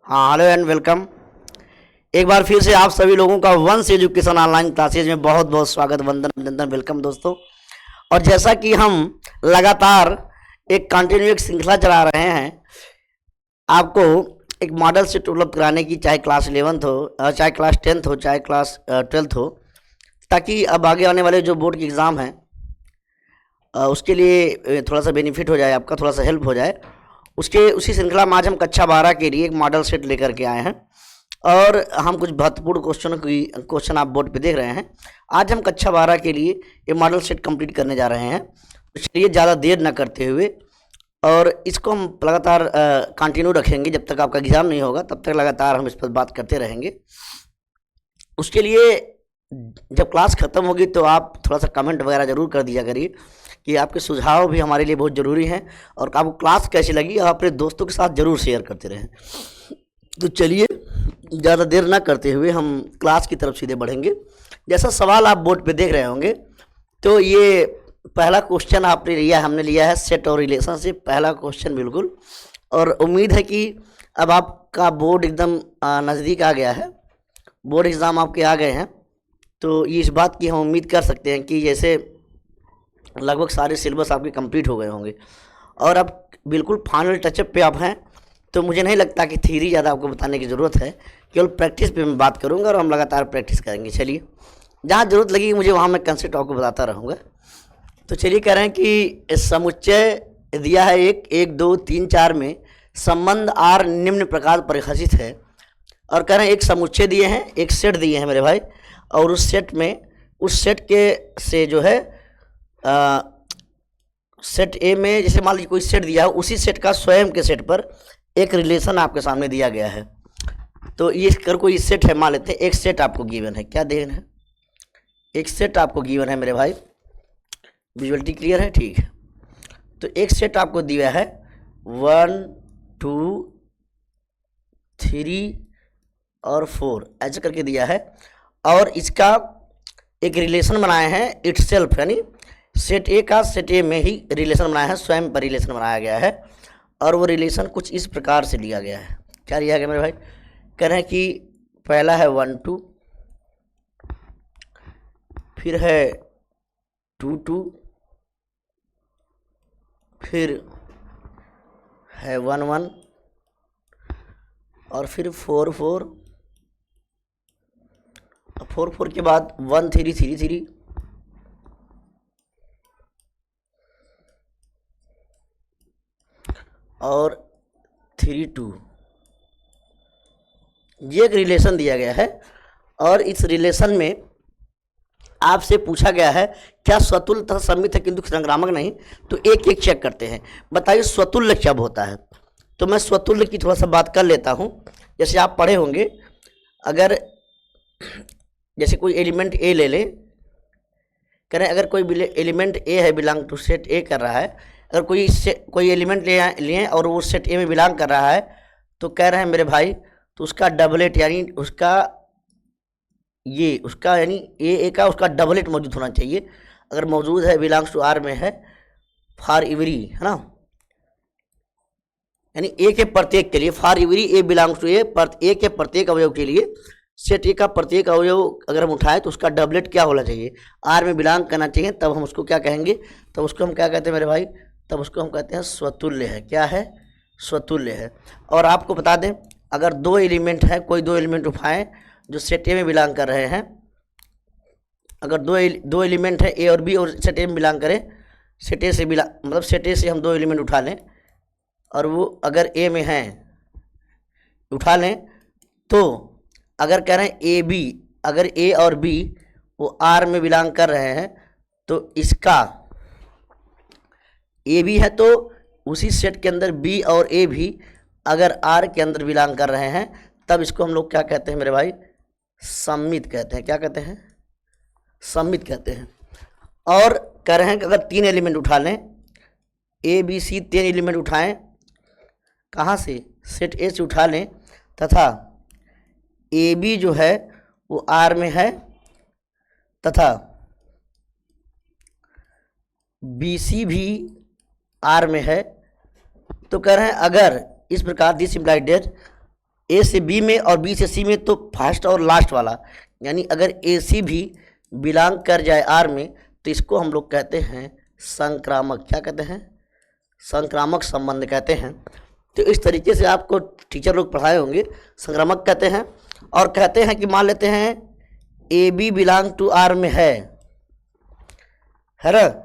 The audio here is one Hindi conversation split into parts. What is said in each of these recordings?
हाँ, हेलो एंड वेलकम। एक बार फिर से आप सभी लोगों का वंश एजुकेशन ऑनलाइन क्लासेज में बहुत बहुत स्वागत, वंदन अभिनंदन, वेलकम दोस्तों। और जैसा कि हम लगातार एक कंटिन्यू एक श्रृंखला चला रहे हैं आपको एक मॉडल सेट उपलब्ध कराने की, चाहे क्लास 11th हो, चाहे क्लास 10th हो, चाहे क्लास 12th हो, ताकि अब आगे आने वाले जो बोर्ड के एग्ज़ाम हैं उसके लिए थोड़ा सा बेनिफिट हो जाए, आपका थोड़ा सा हेल्प हो जाए। उसी श्रृंखला में आज हम कक्षा 12 के लिए एक मॉडल सेट लेकर के आए हैं और हम कुछ महत्वपूर्ण क्वेश्चन आप बोर्ड पे देख रहे हैं। आज हम कक्षा 12 के लिए ये मॉडल सेट कंप्लीट करने जा रहे हैं। तो चलिए ज़्यादा देर न करते हुए और इसको हम लगातार कंटिन्यू रखेंगे जब तक आपका एग्ज़ाम नहीं होगा, तब तक लगातार हम इस पर बात करते रहेंगे। उसके लिए जब क्लास ख़त्म होगी तो आप थोड़ा सा कमेंट वगैरह ज़रूर कर दिया करिए कि आपके सुझाव भी हमारे लिए बहुत ज़रूरी हैं और आपको क्लास कैसी लगी और अपने दोस्तों के साथ ज़रूर शेयर करते रहें। तो चलिए ज़्यादा देर ना करते हुए हम क्लास की तरफ सीधे बढ़ेंगे। जैसा सवाल आप बोर्ड पे देख रहे होंगे, तो ये पहला क्वेश्चन आपने लिया, हमने लिया है सेट और रिलेशनशिप, पहला क्वेश्चन बिल्कुल। और उम्मीद है कि अब आपका बोर्ड एकदम नज़दीक आ गया है, बोर्ड एग्ज़ाम आपके आ गए हैं। तो ये इस बात की हम उम्मीद कर सकते हैं कि जैसे लगभग सारे सिलेबस आपके कंप्लीट हो गए होंगे और अब बिल्कुल फाइनल टचअप पे आप हैं। तो मुझे नहीं लगता कि थ्योरी ज़्यादा आपको बताने की ज़रूरत है, केवल प्रैक्टिस पे मैं बात करूंगा और हम लगातार प्रैक्टिस करेंगे। चलिए, जहाँ ज़रूरत लगेगी मुझे वहाँ मैं कंसेप्ट आपको बताता रहूँगा। तो चलिए, कह रहे हैं कि समुच्चय दिया है एक 2 3 4 में संबंध आर निम्न प्रकार परिभाषित है। और कह रहे हैं एक समुच्चय दिए हैं, एक सेट दिए हैं मेरे भाई, और उस सेट के से जो है सेट ए में जैसे मान लीजिए कोई सेट दिया है, उसी सेट का स्वयं के सेट पर एक रिलेशन आपके सामने दिया गया है। तो ये कर कोई सेट है, मान लेते हैं एक सेट आपको गिवन है। क्या देन है? एक सेट आपको गिवन है मेरे भाई, विजुअलिटी क्लियर है? ठीक है। तो एक सेट आपको दिया है 1 2 3 और 4 ऐसे करके दिया है और इसका एक रिलेशन बनाए हैं इटसेल्फ, यानी सेट ए का सेट ए में ही रिलेशन बनाया है, स्वयं पर रिलेशन बनाया गया है। और वो रिलेशन कुछ इस प्रकार से लिया गया है। क्या लिया गया मेरे भाई? कह रहे हैं कि पहला है 1 2, फिर है 2 2, फिर है 1 1 और फिर 4 4, 4 4 के बाद 1 3 3 3 और 3 2। ये एक रिलेशन दिया गया है और इस रिलेशन में आपसे पूछा गया है क्या स्वतुल्य तथा सममित है किंतु संक्रामक नहीं। तो एक एक चेक करते हैं, बताइए स्वतुल्य कब होता है। तो मैं स्वतुल्य की थोड़ा सा बात कर लेता हूँ। जैसे आप पढ़े होंगे, अगर जैसे कोई एलिमेंट ए ले ले, करें अगर कोई एलिमेंट ए है, बिलोंग टू सेट ए कर रहा है, अगर कोई एलिमेंट लिए और वो सेट ए में बिलोंग कर रहा है, तो कह रहे हैं मेरे भाई तो उसका डबलेट यानी उसका यानी ए का उसका डबलेट मौजूद होना चाहिए। अगर मौजूद है, बिलोंग्स टू आर में है, फॉर एवरी, है ना, यानी ए के प्रत्येक के लिए, for every A belongs to A के प्रत्येक अवयव के लिए सेट ए का प्रत्येक अवयव अगर हम उठाएं तो उसका डबलेट क्या होना चाहिए? आर में बिलोंग करना चाहिए। तब हम उसको क्या कहेंगे? तब उसको हम क्या कहते हैं मेरे भाई? तब उसको हम कहते हैं स्वतुल्य है। क्या है? स्वतुल्य है। और आपको बता दें, अगर दो एलिमेंट है, कोई दो एलिमेंट उठाएं जो सेट ए में बिलोंग कर रहे हैं, अगर दो एलिमेंट है ए और बी और सेट ए में बिलोंग करें, सेट ए से मतलब सेट ए से हम दो एलिमेंट उठा लें और वो अगर ए में हैं उठा लें, तो अगर कह रहे हैं ए बी, अगर ए और बी वो आर में बिलोंग कर रहे हैं, तो इसका ए बी है तो उसी सेट के अंदर बी और ए भी अगर आर के अंदर बिलोंग कर रहे हैं, तब इसको हम लोग क्या कहते हैं मेरे भाई? सम्मित कहते हैं। क्या कहते हैं? सम्मित कहते हैं। और कह रहे हैं कि अगर 3 एलिमेंट उठा लें, ए बी सी 3 एलिमेंट उठाएं, कहाँ से? सेट ए से उठा लें, तथा ए बी जो है वो आर में है तथा बी सी भी आर में है। तो कह रहे हैं अगर इस प्रकार दिस इम्प्लाइड डेट ए से बी में और बी से सी में, तो फर्स्ट और लास्ट वाला, यानी अगर ए सी भी बिलोंग कर जाए आर में, तो इसको हम लोग कहते हैं संक्रामक। क्या कहते हैं? संक्रामक संबंध कहते हैं। तो इस तरीके से आपको टीचर लोग पढ़ाए होंगे, संक्रामक कहते हैं। और कहते हैं कि मान लेते हैं A B belong to R में है ना,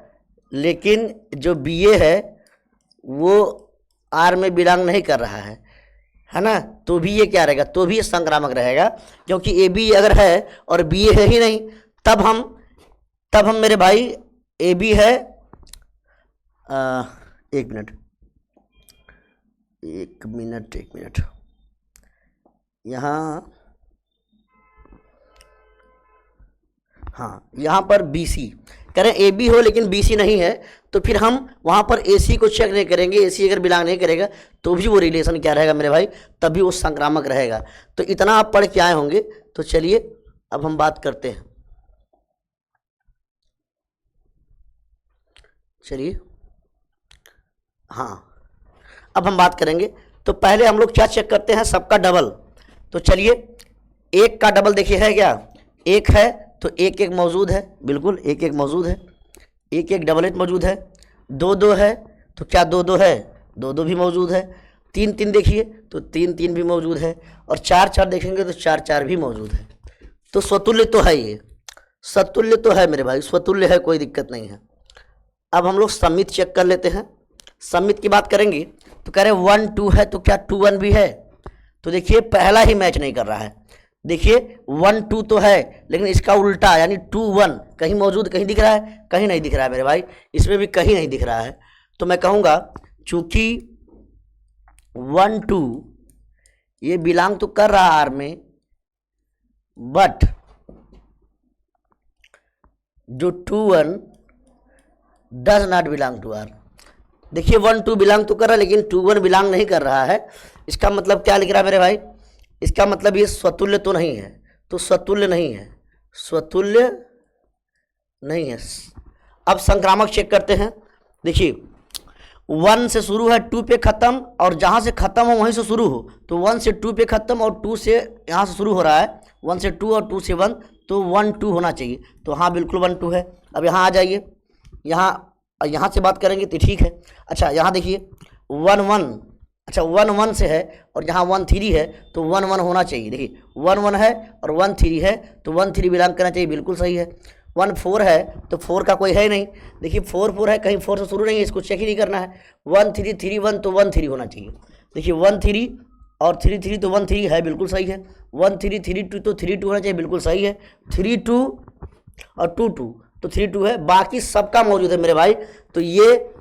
लेकिन जो बी ए है वो आर में बिलोंग नहीं कर रहा है ना, तो भी ये क्या रहेगा? तो भी ये संक्रामक रहेगा, क्योंकि ए बी अगर है और बी ए है ही नहीं, तब हम मेरे भाई ए बी है, एक मिनट यहाँ, हाँ यहाँ पर बी सी कह रहे हैं ए बी हो लेकिन बी सी नहीं है, तो फिर हम वहाँ पर ए सी को चेक नहीं करेंगे। ए सी अगर बिलोंग नहीं करेगा तो भी वो रिलेशन क्या रहेगा मेरे भाई? तभी वो संक्रामक रहेगा। तो इतना आप पढ़ के आए होंगे। तो चलिए अब हम बात करते हैं। चलिए हाँ, अब हम बात करेंगे। तो पहले हम लोग क्या चेक करते हैं? सबका डबल। तो चलिए, एक का डबल देखिए है क्या? एक है तो एक एक मौजूद है, बिल्कुल एक एक मौजूद है, एक एक डबल एट मौजूद है। दो दो है तो क्या दो दो है? दो दो भी मौजूद है। तीन तीन देखिए तो तीन तीन भी मौजूद है। और चार चार देखेंगे तो चार चार भी मौजूद है। तो स्वतुल्य तो है, ये स्वतुल्य तो है मेरे भाई, स्वतुल्य है, कोई दिक्कत नहीं है। अब हम लोग समित चेक कर लेते हैं। समित की बात करेंगे तो कह रहे 1 2 है, तो क्या 2 1 भी है? तो देखिए पहला ही मैच नहीं कर रहा है। देखिए 1 2 तो है, लेकिन इसका उल्टा यानी 2 1 कहीं मौजूद, कहीं दिख रहा है? कहीं नहीं दिख रहा है मेरे भाई, इसमें भी कहीं नहीं दिख रहा है। तो मैं कहूँगा चूंकि 1 2 ये बिलोंग तो कर रहा है आर में, बट जो 2 1 does not belong to R. देखिए 1 2 बिलोंग तो कर रहा है, लेकिन 2 1 बिलोंग नहीं कर रहा है। इसका मतलब क्या लिख रहा है मेरे भाई? इसका मतलब ये स्वतुल्य तो नहीं है। तो स्वतुल्य नहीं है, स्वतुल्य नहीं है। अब संक्रामक चेक करते हैं। देखिए 1 से शुरू है, 2 पे खत्म, और जहाँ से खत्म हो वहीं से शुरू हो। तो 1 से 2 पे खत्म और 2 से यहाँ से शुरू हो रहा है, 1 से 2 और 2 से 1, तो 1 2 होना चाहिए। तो हाँ बिल्कुल 1 2 है। अब यहाँ आ जाइए, यहाँ से बात करेंगे तो ठीक है। अच्छा यहाँ देखिए 1 1, अच्छा 1 1 से है और यहाँ 1 3 है, तो 1 1 होना चाहिए। देखिए 1 1 है और 1 3 है, तो 1 3 बिलोंग करना चाहिए, बिल्कुल सही है। 1 4 है तो 4 का कोई है नहीं। देखिए 4 4 है, कहीं 4 से शुरू नहीं है, इसको चेक ही नहीं करना है। 1 3 3 1, तो 1 3 होना चाहिए। देखिए 1 3 और 3 3, तो 1 3 है, बिल्कुल सही है। 1 3 3 2, तो 3 2 होना चाहिए, बिल्कुल सही है। 3 2 और 2 2, तो 3 2 है। बाकी सबका मौजूद है मेरे भाई। तो ये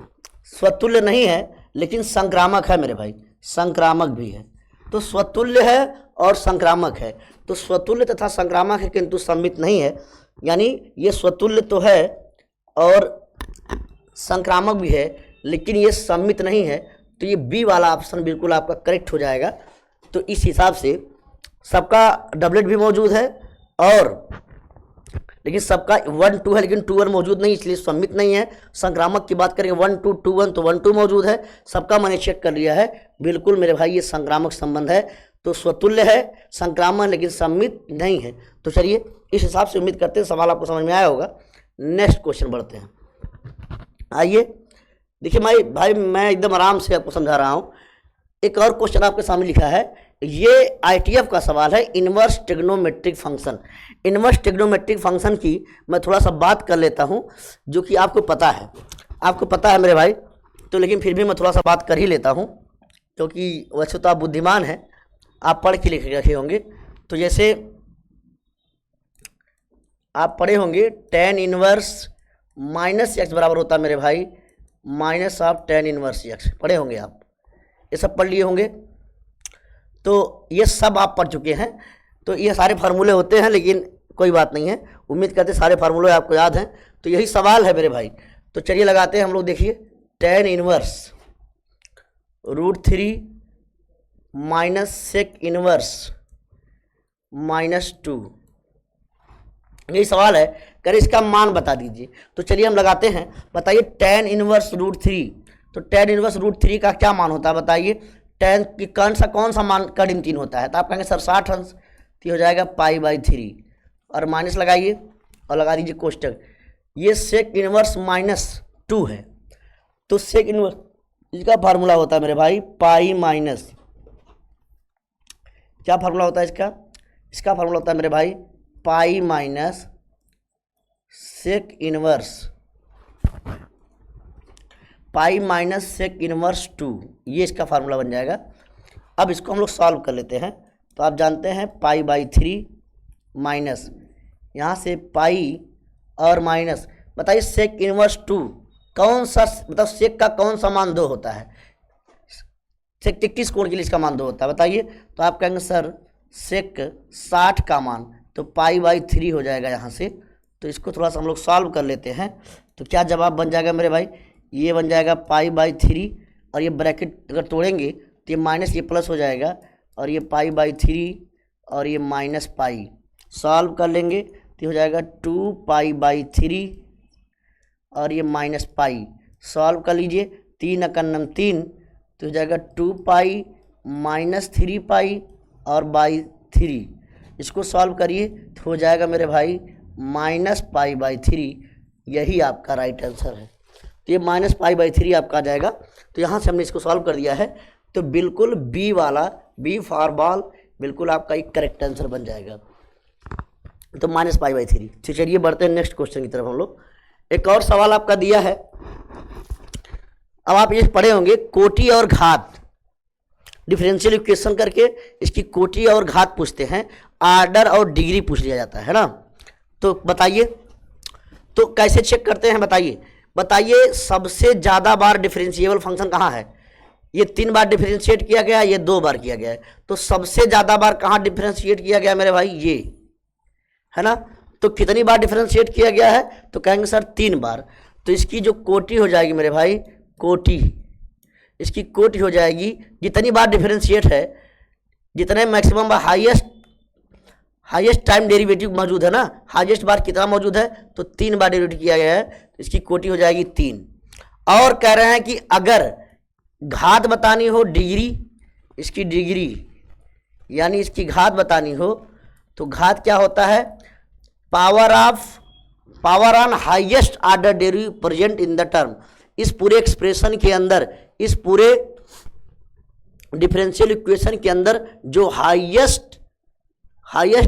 स्वतुल्य नहीं है लेकिन संक्रामक है मेरे भाई, संक्रामक भी है। तो स्वतुल्य है और संक्रामक है। तो स्वतुल्य तथा संक्रामक है किंतु सम्मित नहीं है, यानी ये स्वतुल्य तो है और संक्रामक भी है, लेकिन ये सम्मित नहीं है। तो ये बी वाला ऑप्शन बिल्कुल आपका करेक्ट हो जाएगा। तो इस हिसाब से सबका डबलेट भी मौजूद है, और लेकिन सबका 1 2 है, लेकिन 2 1 मौजूद नहीं, इसलिए सम्मित नहीं है। संक्रामक की बात करेंगे 1 2 2 1, तो 1 2 मौजूद है। सबका मैंने चेक कर लिया है, बिल्कुल मेरे भाई ये संक्रामक संबंध है। तो स्वतुल्य है, संक्रामक, लेकिन सम्मित नहीं है। तो चलिए इस हिसाब से उम्मीद करते हैं सवाल आपको समझ में आया होगा। नेक्स्ट क्वेश्चन बढ़ते हैं। आइए देखिए भाई मैं एकदम आराम से आपको समझा रहा हूँ। एक और क्वेश्चन आपके सामने लिखा है, ये ITF का सवाल है, inverse trigonometric function. Inverse trigonometric function की मैं थोड़ा सा बात कर लेता हूँ, जो कि आपको पता है मेरे भाई। तो लेकिन फिर भी मैं थोड़ा सा बात कर ही लेता हूँ, क्योंकि वैसे तो आप बुद्धिमान हैं, आप पढ़ के लिख रखे होंगे। तो जैसे आप पढ़े होंगे tan इनवर्स माइनस एक्स बराबर होता है मेरे भाई minus of tan inverse x, पढ़े होंगे आप, ये सब पढ़ लिए होंगे। तो ये सब आप पढ़ चुके हैं। तो ये सारे फार्मूले होते हैं, लेकिन कोई बात नहीं है, उम्मीद करते सारे फार्मूले आपको याद हैं। तो यही सवाल है मेरे भाई। तो चलिए लगाते हैं हम लोग। देखिए tan inverse √3 minus sec inverse -2, यही सवाल है। कर इसका मान बता दीजिए। तो चलिए हम लगाते हैं। बताइए tan इनवर्स √3, तो tan इनवर्स √3 का क्या मान होता है बताइए। 10 की कौन सा मान का डिम 3 होता है? तो आप कहेंगे सर 60 अंश, तो ये हो जाएगा π/3 और माइनस लगाइए और लगा दीजिए कोष्टक। ये सेक इनवर्स -2 है, तो सेक इनवर्स इसका फार्मूला होता है मेरे भाई पाई माइनस, क्या फार्मूला होता है इसका फार्मूला होता है मेरे भाई pi minus sec inverse, pi minus sec inverse 2, ये इसका फार्मूला बन जाएगा। अब इसको हम लोग सॉल्व कर लेते हैं। तो आप जानते हैं π/3 माइनस यहाँ से पाई और माइनस, बताइए सेक इनवर्स 2 कौन सा, मतलब सेक का कौन सा मान 2 होता है? सेक के किस कोण के लिए इसका मान 2 होता है बताइए? तो आप कहेंगे सर सेक 60 का मान, तो π/3 हो जाएगा यहाँ से। तो इसको थोड़ा सा हम लोग सॉल्व कर लेते हैं। तो क्या जवाब बन जाएगा मेरे भाई? ये बन जाएगा π/3 और ये ब्रैकेट अगर तोड़ेंगे तो ये माइनस ये प्लस हो जाएगा और ये π/3 और ये माइनस पाई, सॉल्व कर लेंगे तो हो जाएगा 2π/3 और ये माइनस पाई, सॉल्व कर लीजिए 3 × 3 तो हो जाएगा 2π माइनस 3π और /3, इसको सॉल्व करिए तो हो जाएगा मेरे भाई -π/3, यही आपका राइट आंसर है। तो ये -π/3 आपका आ जाएगा। तो यहाँ से हमने इसको सॉल्व कर दिया है, तो बिल्कुल बी वाला, बी फॉर बॉल, बिल्कुल आपका एक करेक्ट आंसर बन जाएगा। तो -π/3। तो चलिए बढ़ते हैं नेक्स्ट क्वेश्चन की तरफ हम लोग। एक और सवाल आपका दिया है, अब आप ये पढ़े होंगे कोटि और घात, डिफरेंशियल इक्वेशन करके इसकी कोटि और घात पूछते हैं, आर्डर और डिग्री पूछ लिया जाता है ना। तो बताइए, तो कैसे चेक करते हैं बताइए सबसे ज़्यादा बार डिफरेंशिएबल फंक्शन कहाँ है? ये 3 बार डिफरेंशिएट किया गया, ये 2 बार किया गया है, तो सबसे ज़्यादा बार कहाँ डिफरेंशिएट किया गया मेरे भाई? ये है ना। तो कितनी बार डिफरेंशिएट किया गया है? तो कहेंगे सर 3 बार। तो इसकी जो कोटि हो जाएगी मेरे भाई, कोटि, इसकी कोटि हो जाएगी जितनी बार डिफरेंशिएट है, जितने मैक्सिमम हाईएस्ट टाइम डेरिवेटिव मौजूद है ना, हाईएस्ट बार कितना मौजूद है? तो 3 बार डेरिवेटिव किया गया है, तो इसकी कोटि हो जाएगी 3। और कह रहे हैं कि अगर घात बतानी हो, डिग्री, इसकी डिग्री यानी इसकी घात बतानी हो, तो घात क्या होता है? Power on highest order derivative present in the term. इस पूरे एक्सप्रेशन के अंदर, इस पूरे डिफरेंशियल इक्वेशन के अंदर जो हाईएस्ट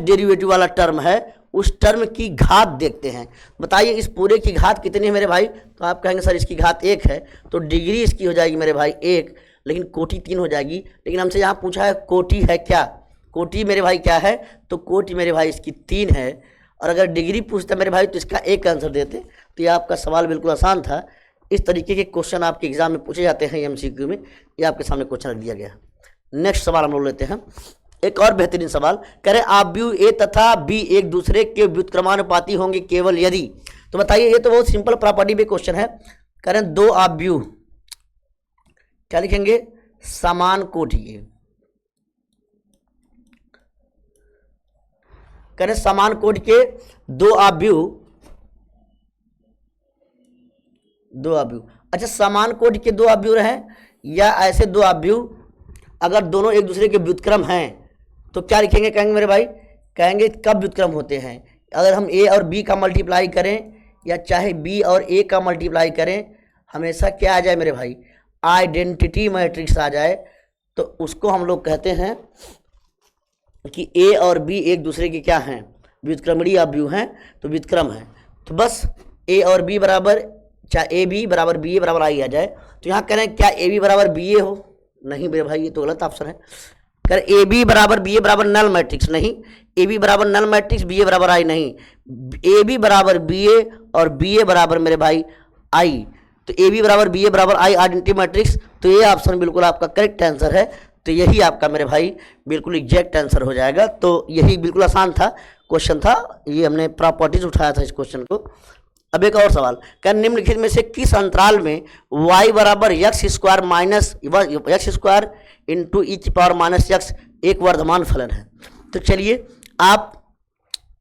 डेरिवेटिव वाला टर्म है, उस टर्म की घात देखते हैं। बताइए इस पूरे की घात कितनी है मेरे भाई? तो आप कहेंगे सर इसकी घात 1 है, तो डिग्री इसकी हो जाएगी मेरे भाई 1, लेकिन कोटि 3 हो जाएगी। लेकिन हमसे यहाँ पूछा है कोटि है क्या? कोटि मेरे भाई क्या है? तो कोटि मेरे भाई इसकी 3 है, और अगर डिग्री पूछता मेरे भाई तो इसका 1 आंसर देते। तो ये आपका सवाल बिल्कुल आसान था। इस तरीके के क्वेश्चन आपके एग्जाम में पूछे जाते हैं MCQ में, ये आपके सामने क्वेश्चन रख दिया गया है। नेक्स्ट सवाल हम लोग लेते हैं, एक और बेहतरीन सवाल। कह रहे आव्यूह ए तथा बी एक दूसरे के व्युत्क्रमानुपाती होंगे केवल यदि। तो बताइए, ये तो बहुत सिंपल प्रॉपर्टी पे क्वेश्चन है। कह रहे 2 आव्यूह, क्या लिखेंगे? समान कोटि के। कह रहे समान कोटि के 2 आव्यूह, अच्छा समान कोटि के 2 आव्यूह रहे, या ऐसे 2 आव्यूह अगर दोनों एक दूसरे के व्युत्क्रम हैं तो क्या लिखेंगे? कहेंगे मेरे भाई, कहेंगे कब व्युत्क्रम होते हैं? अगर हम ए और बी का मल्टीप्लाई करें, या चाहे बी और ए का मल्टीप्लाई करें, हमेशा क्या आ जाए मेरे भाई? आइडेंटिटी मैट्रिक्स आ जाए, तो उसको हम लोग कहते हैं कि ए और बी एक दूसरे के क्या हैं? व्युत्क्रमणीय आव्यूह हैं, तो व्युत्क्रम है। तो बस ए और बी बराबर, चाहे ए बी बराबर बी ए बराबर आई आ जाए। तो यहाँ कह रहे हैं क्या ए बी बराबर बी ए हो? नहीं मेरे भाई, ये तो गलत ऑप्शन है। कर ए बी बराबर बी ए बराबर नल मैट्रिक्स, नहीं। ए बी बराबर नल मैट्रिक्स, बी ए बराबर आई, नहीं। ए बी बराबर बी ए और बी ए बराबर मेरे भाई आई, तो ए बी बराबर बी ए बराबर आई आइडेंटिटी मैट्रिक्स। तो ये ऑप्शन बिल्कुल आपका करेक्ट आंसर है। तो यही आपका मेरे भाई बिल्कुल एग्जैक्ट आंसर हो जाएगा। तो यही बिल्कुल आसान था, क्वेश्चन था, ये हमने प्रॉपर्टीज उठाया था इस क्वेश्चन को। अब एक और सवाल, क्या निम्नलिखित में से किस अंतराल में y बराबर x² minus x² into e⁻⁻x एक वर्धमान फलन है? तो चलिए, आप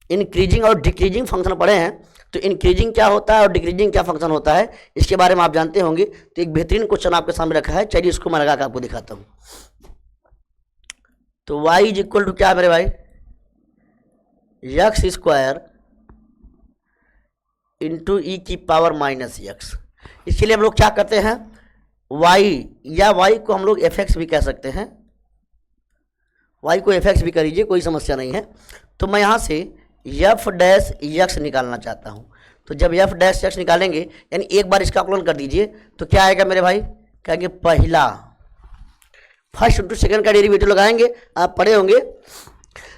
इंक्रीजिंग और डिक्रीजिंग फंक्शन पढ़े हैं, तो इंक्रीजिंग क्या होता है और डिक्रीजिंग क्या फंक्शन होता है, इसके बारे में आप जानते होंगे। तो एक बेहतरीन क्वेश्चन आपके सामने रखा है, चलिए इसको मैं लगा कर आपको दिखाता हूँ। तो y इज इक्वल टू क्या है मेरे भाई, यक्स स्क्वायर इंटू ई की पावर माइनस यक्स। इसके लिए हम लोग क्या करते हैं, y या y को हम लोग एफ एक्स भी कह सकते हैं, y को एफ एक्स भी करीजिए, कोई समस्या नहीं है। तो मैं यहाँ से एफ डैश यक्स निकालना चाहता हूँ। तो जब एफ डैश यक्स निकालेंगे, यानी एक बार इसका आकलन कर दीजिए, तो क्या आएगा मेरे भाई, कहेंगे पहला, फर्स्ट इंटू सेकंड का डेरिवेटिव लगाएंगे, आप पढ़े होंगे,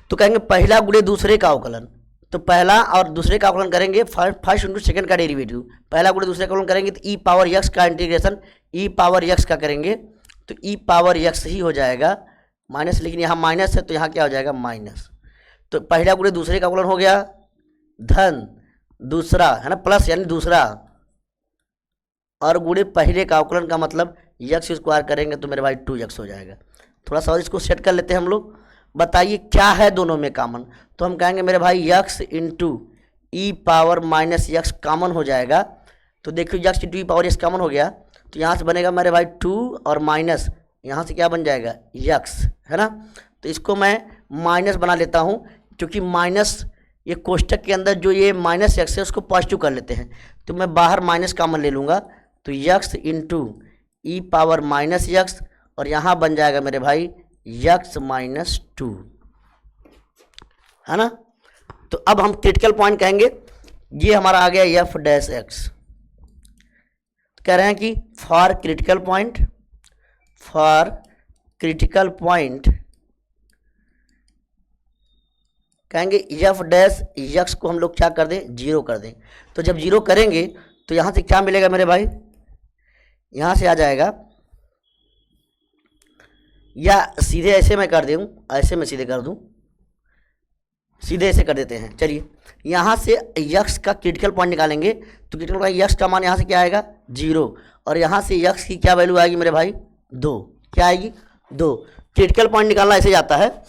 तो कहेंगे पहला गुणे दूसरे का अवकलन। तो पहला और दूसरे का अवकलन करेंगे, फर्स्ट इंटू सेकंड का डेरिवेटिव, पहला गुणे दूसरे का अवकलन करेंगे तो ई पावर यक्स का इंटीग्रेशन ई पावर यक्स का करेंगे, तो ई पावर यक्स ही हो जाएगा माइनस, लेकिन यहाँ माइनस है तो यहाँ क्या हो जाएगा माइनस। तो पहला गुणे दूसरे का अवकलन हो गया धन, दूसरा है ना प्लस यानी दूसरा, और गुणे पहले का अवकलन का मतलब यक्स स्क्वायर करेंगे तो मेरे भाई 2x हो जाएगा। थोड़ा सा और इसको सेट कर लेते हैं हम लोग। बताइए क्या है दोनों में कॉमन, तो हम कहेंगे मेरे भाई यक्स इंटू ई पावर माइनस यक्स कॉमन हो जाएगा। तो देखिए यक्स इंटू ई पावर यक्स कॉमन हो गया, तो यहाँ से बनेगा मेरे भाई 2 और माइनस, यहाँ से क्या बन जाएगा यक्स, है ना। तो इसको मैं माइनस बना लेता हूँ, क्योंकि माइनस ये कोष्टक के अंदर जो ये माइनस यक्स है उसको पॉजिटिव कर लेते हैं, तो मैं बाहर माइनस कॉमन ले लूँगा, तो यक्स इंटू ई पावर माइनस यक्स, और यहाँ बन जाएगा मेरे भाई यक्स माइनस 2, है ना। तो अब हम क्रिटिकल पॉइंट कहेंगे, ये हमारा आ गया एफ डैश एक्स। कह रहे हैं कि फॉर क्रिटिकल पॉइंट कहेंगे एफ डैश यक्स को हम लोग क्या कर दें, 0 कर दें। तो जब 0 करेंगे तो यहाँ से क्या मिलेगा मेरे भाई, यहाँ से आ जाएगा, या सीधे ऐसे मैं कर दूँ, ऐसे मैं सीधे कर दूँ, सीधे ऐसे कर देते हैं। चलिए यहाँ से यक्स का क्रिटिकल पॉइंट निकालेंगे, तो क्रिटिकल पॉइंट यक्स का मान यहाँ से क्या आएगा 0, और यहाँ से यक्स की क्या वैल्यू आएगी मेरे भाई 2, क्या आएगी 2। क्रिटिकल पॉइंट निकालना ऐसे जाता है,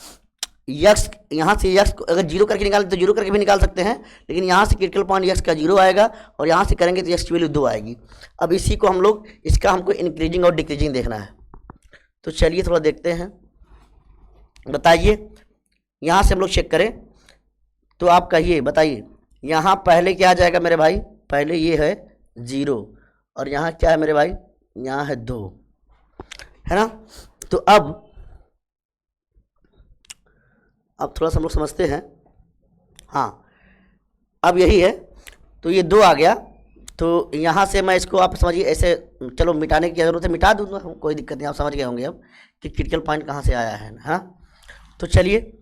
यक्स यहाँ से यक्स को अगर 0 करके निकालें तो 0 करके भी निकाल सकते हैं, लेकिन यहाँ से क्रिटिकल पॉइंट यक्स का 0 आएगा, और यहाँ से करेंगे तो यक्स की वैल्यू 2 आएगी। अब इसी को हम लोग, इसका हमको इंक्रीजिंग और डिक्रीजिंग देखना है, तो चलिए थोड़ा देखते हैं। बताइए यहाँ से हम लोग चेक करें, तो आप कहिए, बताइए यहाँ पहले क्या आ जाएगा मेरे भाई, पहले ये है 0, और यहाँ क्या है मेरे भाई, यहाँ है 2, है ना। तो अब थोड़ा सा हम लोग समझते हैं, हाँ अब यही है, तो ये 2 आ गया, तो यहाँ से मैं इसको आप समझिए ऐसे, चलो मिटाने की ज़रूरत है, मिटा दूँगा, कोई दिक्कत नहीं, आप समझ गए होंगे अब कि क्रिटिकल पॉइंट कहाँ से आया है ना। तो चलिए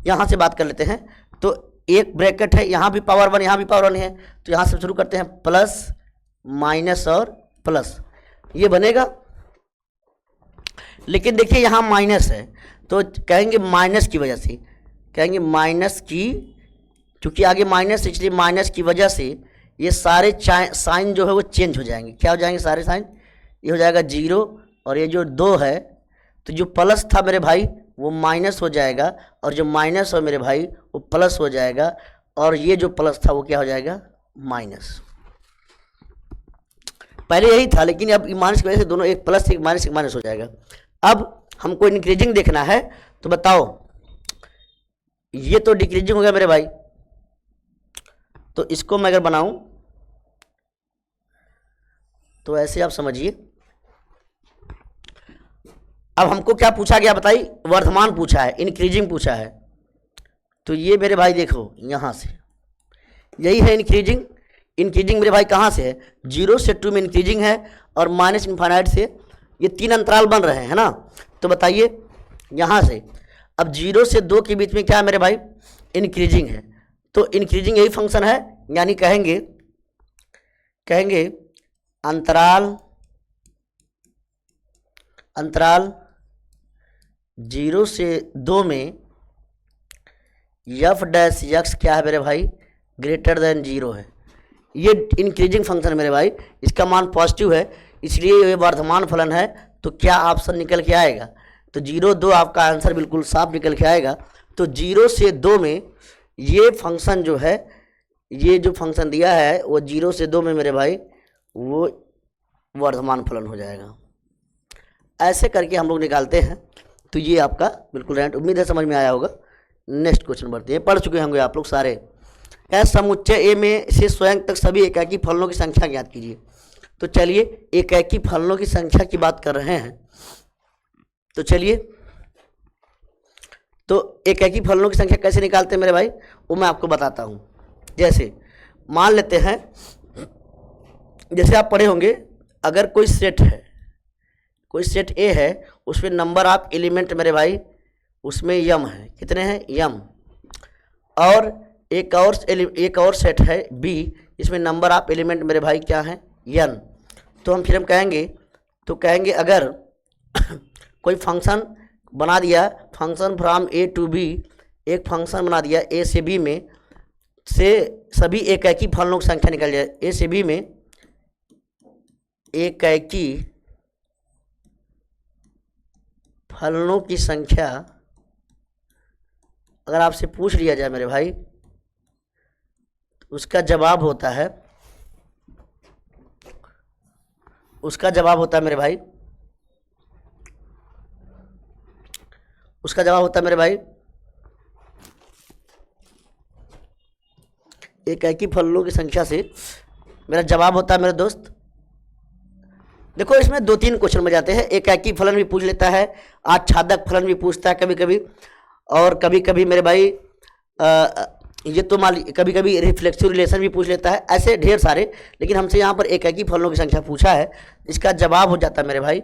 यहाँ से बात कर लेते हैं। तो एक ब्रैकेट है, यहाँ भी पावर 1 यहाँ भी पावर 1 है, तो यहाँ से शुरू करते हैं, प्लस माइनस और प्लस, ये बनेगा। लेकिन देखिए यहाँ माइनस है, तो कहेंगे माइनस की वजह से, कहेंगे माइनस की, क्योंकि आगे माइनस, इसलिए माइनस की वजह से ये सारे साइन जो है वो चेंज हो जाएंगे। क्या हो जाएंगे सारे साइन, ये हो जाएगा 0, और ये जो 2 है, तो जो प्लस था मेरे भाई वो माइनस हो जाएगा, और जो माइनस हो मेरे भाई वो प्लस हो जाएगा, और ये जो प्लस था वो क्या हो जाएगा माइनस। पहले यही था, लेकिन अब माइनस की वजह से दोनों एक प्लस एक माइनस हो जाएगा। अब हमको इंक्रीजिंग देखना है, तो बताओ ये तो डिक्रीजिंग हो गया मेरे भाई, तो इसको मैं अगर बनाऊं तो ऐसे आप समझिए। अब हमको क्या पूछा गया बताइए, वर्धमान पूछा है, इंक्रीजिंग पूछा है, तो ये मेरे भाई देखो यहाँ से यही है इंक्रीजिंग। इंक्रीजिंग मेरे भाई कहाँ से है, 0 से 2 में इंक्रीजिंग है, और माइनस इनफाइनाइट से ये 3 अंतराल बन रहे हैं ना। तो बताइए यहाँ से अब 0 से 2 के बीच में क्या है मेरे भाई, इंक्रीजिंग है, तो इंक्रीजिंग यही फंक्शन है, यानी कहेंगे अंतराल 0 से 2 में एफ डैश एक्स क्या है मेरे भाई, ग्रेटर देन 0 है। ये इंक्रीजिंग फंक्शन मेरे भाई, इसका मान पॉजिटिव है, इसलिए ये वर्धमान फलन है। तो क्या ऑप्शन निकल के आएगा, तो 0 2 आपका आंसर बिल्कुल साफ निकल के आएगा। तो 0 से 2 में ये फंक्शन जो है, ये जो फंक्शन दिया है वो 0 से 2 में मेरे भाई वो वर्धमान फलन हो जाएगा। ऐसे करके हम लोग निकालते हैं। तो ये आपका बिल्कुल राइट, उम्मीद है समझ में आया होगा। नेक्स्ट क्वेश्चन बढ़ते हैं, पढ़ चुके होंगे आप लोग सारे। क्या समुच्चय ए में से स्वयं तक सभी एकाकी फलनों की संख्या ज्ञात कीजिए। तो चलिए एकाकी फलनों की संख्या की बात कर रहे हैं, तो चलिए, तो एकाकी फलनों की संख्या कैसे निकालते हैं मेरे भाई, वो मैं आपको बताता हूँ। जैसे मान लेते हैं, जैसे आप पढ़े होंगे, अगर कोई सेट है, कोई सेट ए है, उसमें नंबर ऑफ एलिमेंट मेरे भाई उसमें यम है, कितने हैं, यम। और एक और सेट है बी, इसमें नंबर ऑफ एलिमेंट मेरे भाई क्या है, एन। तो हम कहेंगे अगर कोई फंक्शन बना दिया, function from A to B, एक फंक्शन बना दिया ए से बी में से सभी एकाकी फलनों की संख्या निकल जाए। ए से बी में एकाकी फलनों की संख्या अगर आपसे पूछ लिया जाए मेरे भाई, उसका जवाब होता है मेरे भाई, उसका जवाब होता है मेरे भाई एकाकी फलनों की संख्या से मेरा जवाब होता है मेरे दोस्त। देखो इसमें 2-3 क्वेश्चन में जाते हैं, एकाकी फलन भी पूछ लेता है, आच्छादक फलन भी पूछता है कभी कभी, और कभी कभी मेरे भाई ये तो मान कभी कभी रिफ्लेक्सिव रिलेशन भी पूछ लेता है, ऐसे ढेर सारे। लेकिन हमसे यहाँ पर एकाकी फलनों की संख्या पूछा है, इसका जवाब हो जाता है मेरे भाई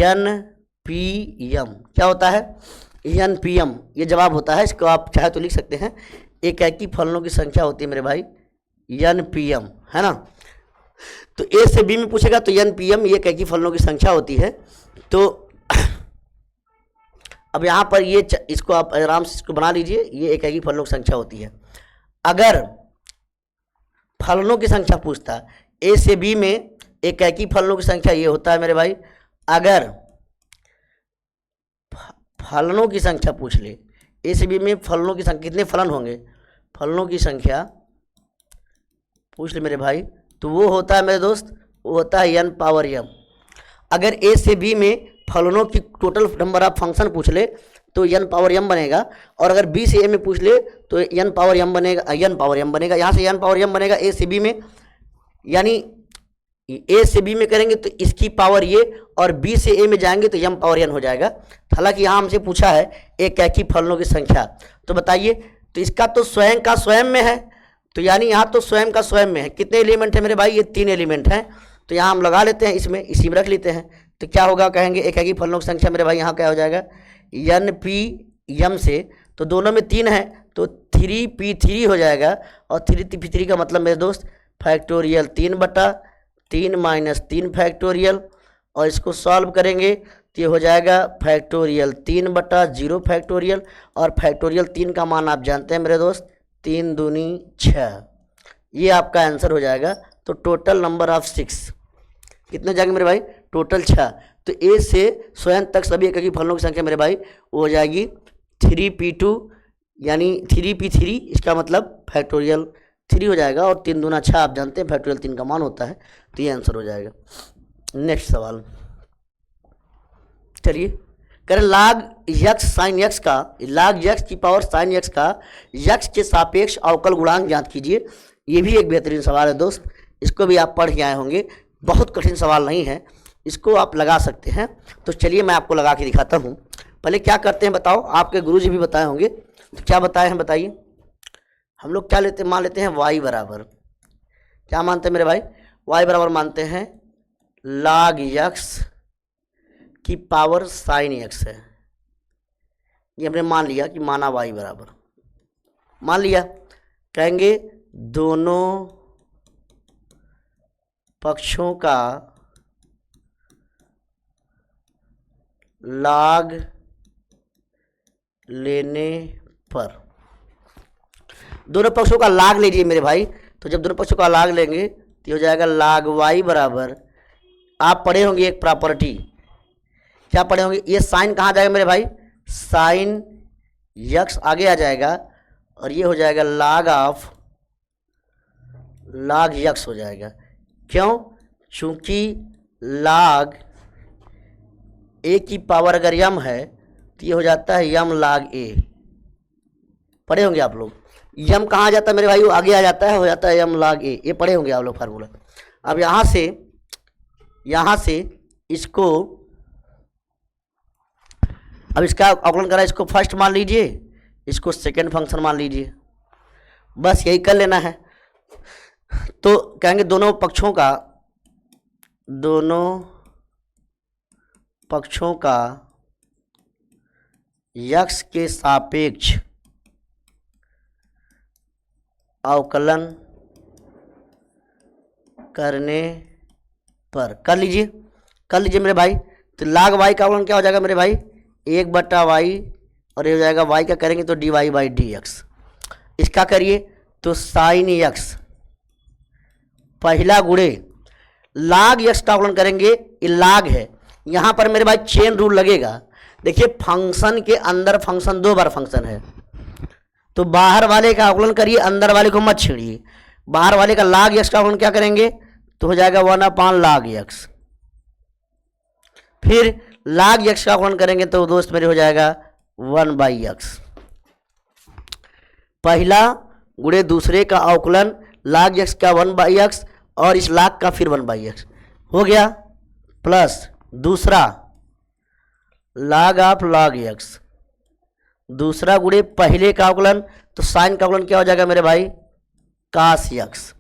एन पी एम। क्या होता है, एन पी एम, ये जवाब होता है। इसको आप चाहे तो लिख सकते हैं, एकाकी फलनों की संख्या होती है मेरे भाई एन पी एम, है ना। तो ए से बी में पूछेगा तो एन पी एम ये एकाकी फलनों की संख्या होती है। तो अब यहाँ पर ये इसको आप आराम से इसको बना लीजिए, ये एकाकी फलनों की संख्या होती है। अगर फलनों की संख्या पूछता ए से बी में एकाकी फलनों की संख्या ये होता है मेरे भाई, अगर फलनों की संख्या पूछ ले, ए से बी में फलनों की संख्या कितने फलन होंगे, फलनों की संख्या पूछ ले मेरे भाई, तो वो होता है मेरे दोस्त, वो होता है एन पावर एम। अगर ए से बी में फलनों की टोटल नंबर ऑफ फंक्शन पूछ ले तो एन पावर एम बनेगा, और अगर बी से ए में पूछ ले तो एन पावर एम बनेगा, यहाँ से एन पावर एम बनेगा ए से बी में, यानी ए से बी में करेंगे तो इसकी पावर ये, और बी से ए में जाएंगे तो एम पावर एन हो जाएगा। हालांकि यहाँ हमसे पूछा है एकाकी फलनों की संख्या, तो बताइए, तो इसका तो स्वयं का स्वयं में है, तो यानी यहाँ तो स्वयं का स्वयं में है। कितने एलिमेंट है मेरे भाई, ये 3 एलिमेंट हैं, तो यहाँ हम लगा लेते हैं, इसमें इसी में रख लेते हैं। तो क्या होगा, कहेंगे एकाकी फलनों की संख्या मेरे भाई यहाँ क्या हो जाएगा, एन पी एम से, तो दोनों में 3 है तो 3p3 हो जाएगा, और 3p3 का मतलब मेरे दोस्त फैक्टोरियल 3/3 माइनस 3 फैक्टोरियल, और इसको सॉल्व करेंगे तो ये हो जाएगा फैक्टोरियल 3/0 फैक्टोरियल, और फैक्टोरियल 3 का मान आप जानते हैं मेरे दोस्त 3 दूनी 6, ये आपका आंसर हो जाएगा। तो टोटल नंबर ऑफ 6 कितने जाएंगे मेरे भाई, टोटल 6। तो ए से स्वयं तक सभी एकाकी फलनों की संख्या मेरे भाई वो हो जाएगी 3p2 यानी 3p3, इसका मतलब फैक्टोरियल 3 हो जाएगा, और 3 दूना 6 आप जानते हैं फैक्टोरियल 3 का मान होता है, तो ये आंसर हो जाएगा। नेक्स्ट सवाल, चलिए करें log x sin x का, log x की पावर sin x का x के सापेक्ष अवकल गुणांक ज्ञात कीजिए। ये भी एक बेहतरीन सवाल है दोस्त, इसको भी आप पढ़ के आए होंगे, बहुत कठिन सवाल नहीं है, इसको आप लगा सकते हैं। तो चलिए मैं आपको लगा के दिखाता हूँ। पहले क्या करते हैं बताओ, आपके गुरुजी भी बताए होंगे, तो क्या बताए हैं बताइए। हम लोग क्या लेते हैं, मान लेते हैं y बराबर, क्या मानते हैं मेरे भाई, y बराबर मानते हैं log x की पावर sin x है। ये हमने मान लिया कि माना y बराबर, मान लिया, कहेंगे दोनों पक्षों का log लेने पर, दोनों पक्षों का log लीजिए मेरे भाई। तो जब दोनों पक्षों का log लेंगे तो हो जाएगा log y बराबर, आप पढ़े होंगे एक प्रॉपर्टी, क्या पढ़े होंगे, ये साइन कहाँ जाएगा मेरे भाई, साइन x आगे आ जाएगा, और ये हो जाएगा log ऑफ log x हो जाएगा। क्यों, चूंकि log a की पावर अगर m है तो ये हो जाता है यम log a। पढ़े होंगे आप लोग, यम कहाँ आ जाता है मेरे भाई, वो आगे आ जाता है, हो जाता है यम log a। ये पढ़े होंगे आप लोग फार्मूला। अब यहाँ से इसको, अब इसका अवकलन करा, इसको फर्स्ट मान लीजिए, इसको सेकंड फंक्शन मान लीजिए, बस यही कर लेना है। तो कहेंगे दोनों पक्षों का यक्स के सापेक्ष अवकलन करने पर, कर लीजिए मेरे भाई। तो log y का अवकलन क्या हो जाएगा मेरे भाई, 1/y, और ये हो जाएगा y का करेंगे तो dy/dx। इसका करिए तो sin x पहला गुणे log x का अवकलन करेंगे, ये log है, यहाँ पर मेरे भाई चेन रूल लगेगा। देखिए फंक्शन के अंदर फंक्शन 2 बार फंक्शन है, तो बाहर वाले का अवकलन करिए, अंदर वाले को मत छेड़िए। बाहर वाले का log x का अवकलन क्या करेंगे, तो हो जाएगा 1/log x। फिर log x का अवकलन करेंगे तो दोस्त मेरे हो जाएगा 1/x। पहला गुणे दूसरे का अवकलन log x का 1/x और इस log का फिर 1/x हो गया, प्लस दूसरा log ऑफ log x, दूसरा गुणे पहले का अवकलन, तो साइन का अवकलन क्या हो जाएगा मेरे भाई, cos x,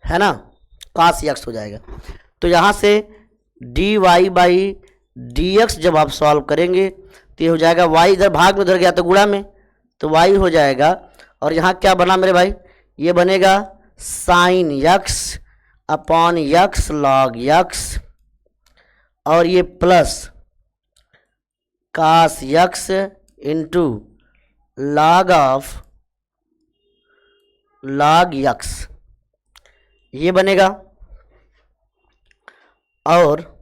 है ना, cos x हो जाएगा। तो यहाँ से dy/dx जब आप सॉल्व करेंगे तो ये हो जाएगा y इधर भाग में उधर गया तो गुणा में, तो y हो जाएगा, और यहाँ क्या बना मेरे भाई, ये बनेगा sine x upon x log x, और ये plus cos x into log of log x, ये बनेगा। और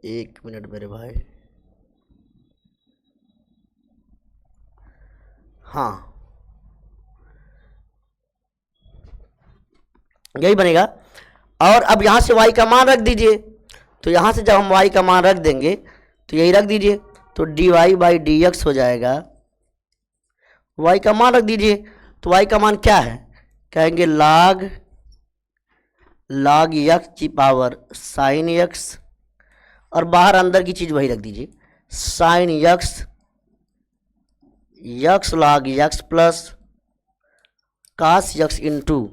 एक मिनट मेरे भाई, हाँ यही बनेगा। और अब यहाँ से y का मान रख दीजिए, तो यहाँ से जब हम y का मान रख देंगे तो यही रख दीजिए, तो dy/dx हो जाएगा, y का मान रख दीजिए, तो y का मान क्या है, कहेंगे log x की पावर sin x, और बाहर अंदर की चीज़ वही रख दीजिए, sin x log x plus cos x into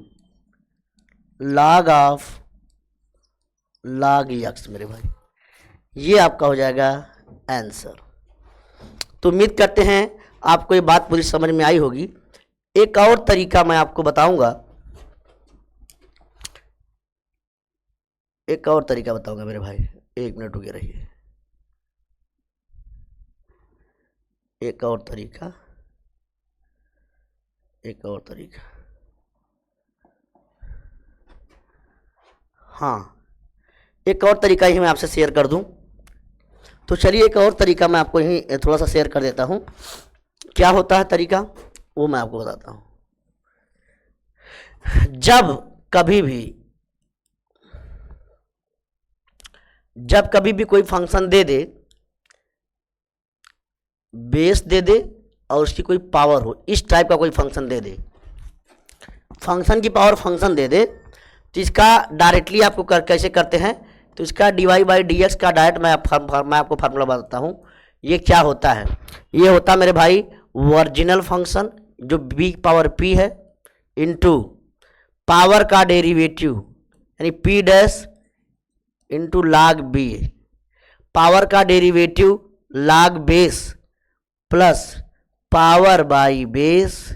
log of log x मेरे भाई, ये आपका हो जाएगा आंसर। तो उम्मीद करते हैं आपको ये बात पूरी समझ में आई होगी। एक और तरीका मैं आपको बताऊंगा, मेरे भाई, एक मिनट रुके रहिए। एक और तरीका, हाँ एक और तरीका ही मैं आपसे शेयर कर दूं। तो चलिए एक और तरीका मैं आपको यही थोड़ा सा शेयर कर देता हूं। क्या होता है तरीका, वो मैं आपको बताता हूं। जब कभी भी कोई फंक्शन दे दे, बेस दे दे और उसकी कोई पावर हो, इस टाइप का कोई फंक्शन दे दे, फंक्शन की पावर फंक्शन दे दे, तो इसका डायरेक्टली आपको कैसे करते हैं, तो इसका dy/dx का डायरेक्ट मैं आपको फार्मूला बताता हूँ। ये क्या होता है, ये होता है मेरे भाई ओरिजिनल फंक्शन जो b पावर p है इंटू पावर का डेरिवेटिव यानी p dash into log b, power का derivative log base plus power by base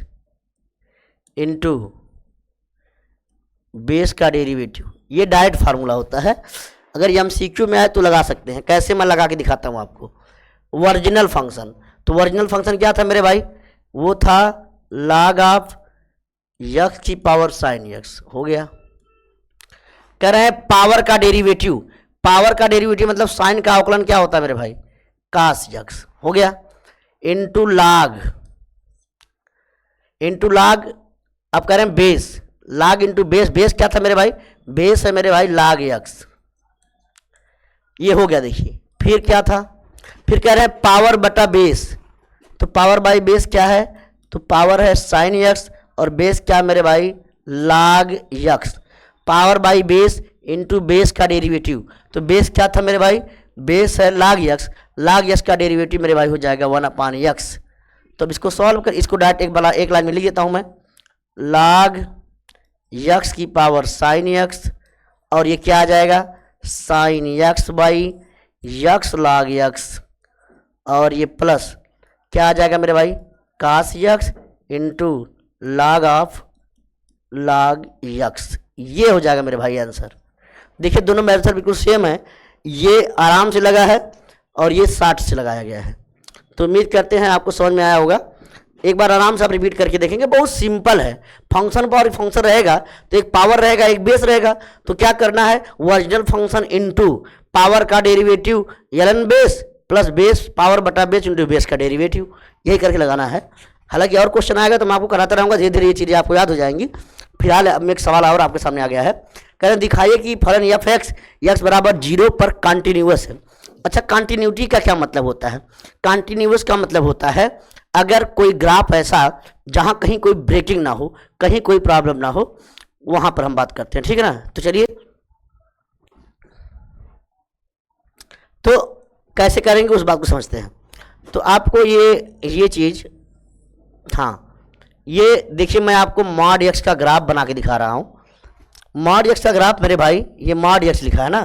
into base का डेरिवेटिव। ये डायरेक्ट फार्मूला होता है। अगर एमसीक्यू में आए तो लगा सकते हैं, कैसे मैं लगा के दिखाता हूँ आपको। ओरिजिनल फंक्शन, तो ओरिजिनल फंक्शन क्या था मेरे भाई, वो था log ऑफ x की पावर साइन x, हो गया। कह रहे हैं पावर का डेरिवेटिव, पावर का डेरिवेटिव मतलब साइन का अवकलन क्या होता है मेरे भाई, cos x, हो गया, इनटू log इंटू लाग, अब कह रहे हैं बेस, लाग इंटू बेस, बेस क्या था मेरे भाई, बेस है मेरे भाई लाग यक्स, ये हो गया। देखिए फिर क्या था, फिर कह रहे हैं पावर बटा बेस, तो पावर बाई बेस क्या है, तो पावर है साइन यक्स और बेस क्या मेरे भाई लाग x, power by base into base का डेरिवेटिव, तो बेस क्या था मेरे भाई, बेस है लाग यक्स, लाग यक्स का डेरिवेटिव मेरे भाई हो जाएगा 1/x। तो अब इसको सॉल्व कर, इसको डायरेक्ट एक लाइन में लिख देता हूं मैं, लाग यक्स की पावर साइन यक्स और ये क्या आ जाएगा साइन यक्स बाई यक्स लाग यक्स, और ये प्लस क्या आ जाएगा मेरे भाई कास यक्स इंटू लाग ऑफ लाग यक्स, ये हो जाएगा मेरे भाई आंसर। देखिए दोनों मेथड बिल्कुल सेम है, ये आराम से लगा है और ये 60 से लगाया गया है। तो उम्मीद करते हैं आपको समझ में आया होगा। एक बार आराम से आप रिपीट करके देखेंगे, बहुत सिंपल है। फंक्शन पर फंक्शन रहेगा तो एक पावर रहेगा एक बेस रहेगा, तो क्या करना है ओरिजिनल फंक्शन इनटू पावर का derivative ln base plus base power बटा बेस इंटू बेस का डेरिवेटिव, यही करके लगाना है। हालांकि और क्वेश्चन आएगा तो मैं आपको कराता रहूँगा, धीरे धीरे ये चीज़ें आपको याद हो जाएंगी। फिलहाल अब एक सवाल और आपके सामने आ गया है, कह रहे दिखाइए कि फलन एफ एक्स एक्स बराबर 0 पर कॉन्टिन्यूअस है। अच्छा, कॉन्टिन्यूटी का क्या मतलब होता है, कॉन्टिन्यूअस का मतलब होता है अगर कोई ग्राफ ऐसा जहां कहीं कोई ब्रेकिंग ना हो, कहीं कोई प्रॉब्लम ना हो, वहां पर हम बात करते हैं, ठीक है ना। तो चलिए, तो कैसे करेंगे उस बात को समझते हैं। तो आपको ये चीज, हाँ ये देखिए मैं आपको मॉड एक्स का ग्राफ बना के दिखा रहा हूं। मॉड एक्स का ग्राफ मेरे भाई, ये मॉड एक्स लिखा है ना,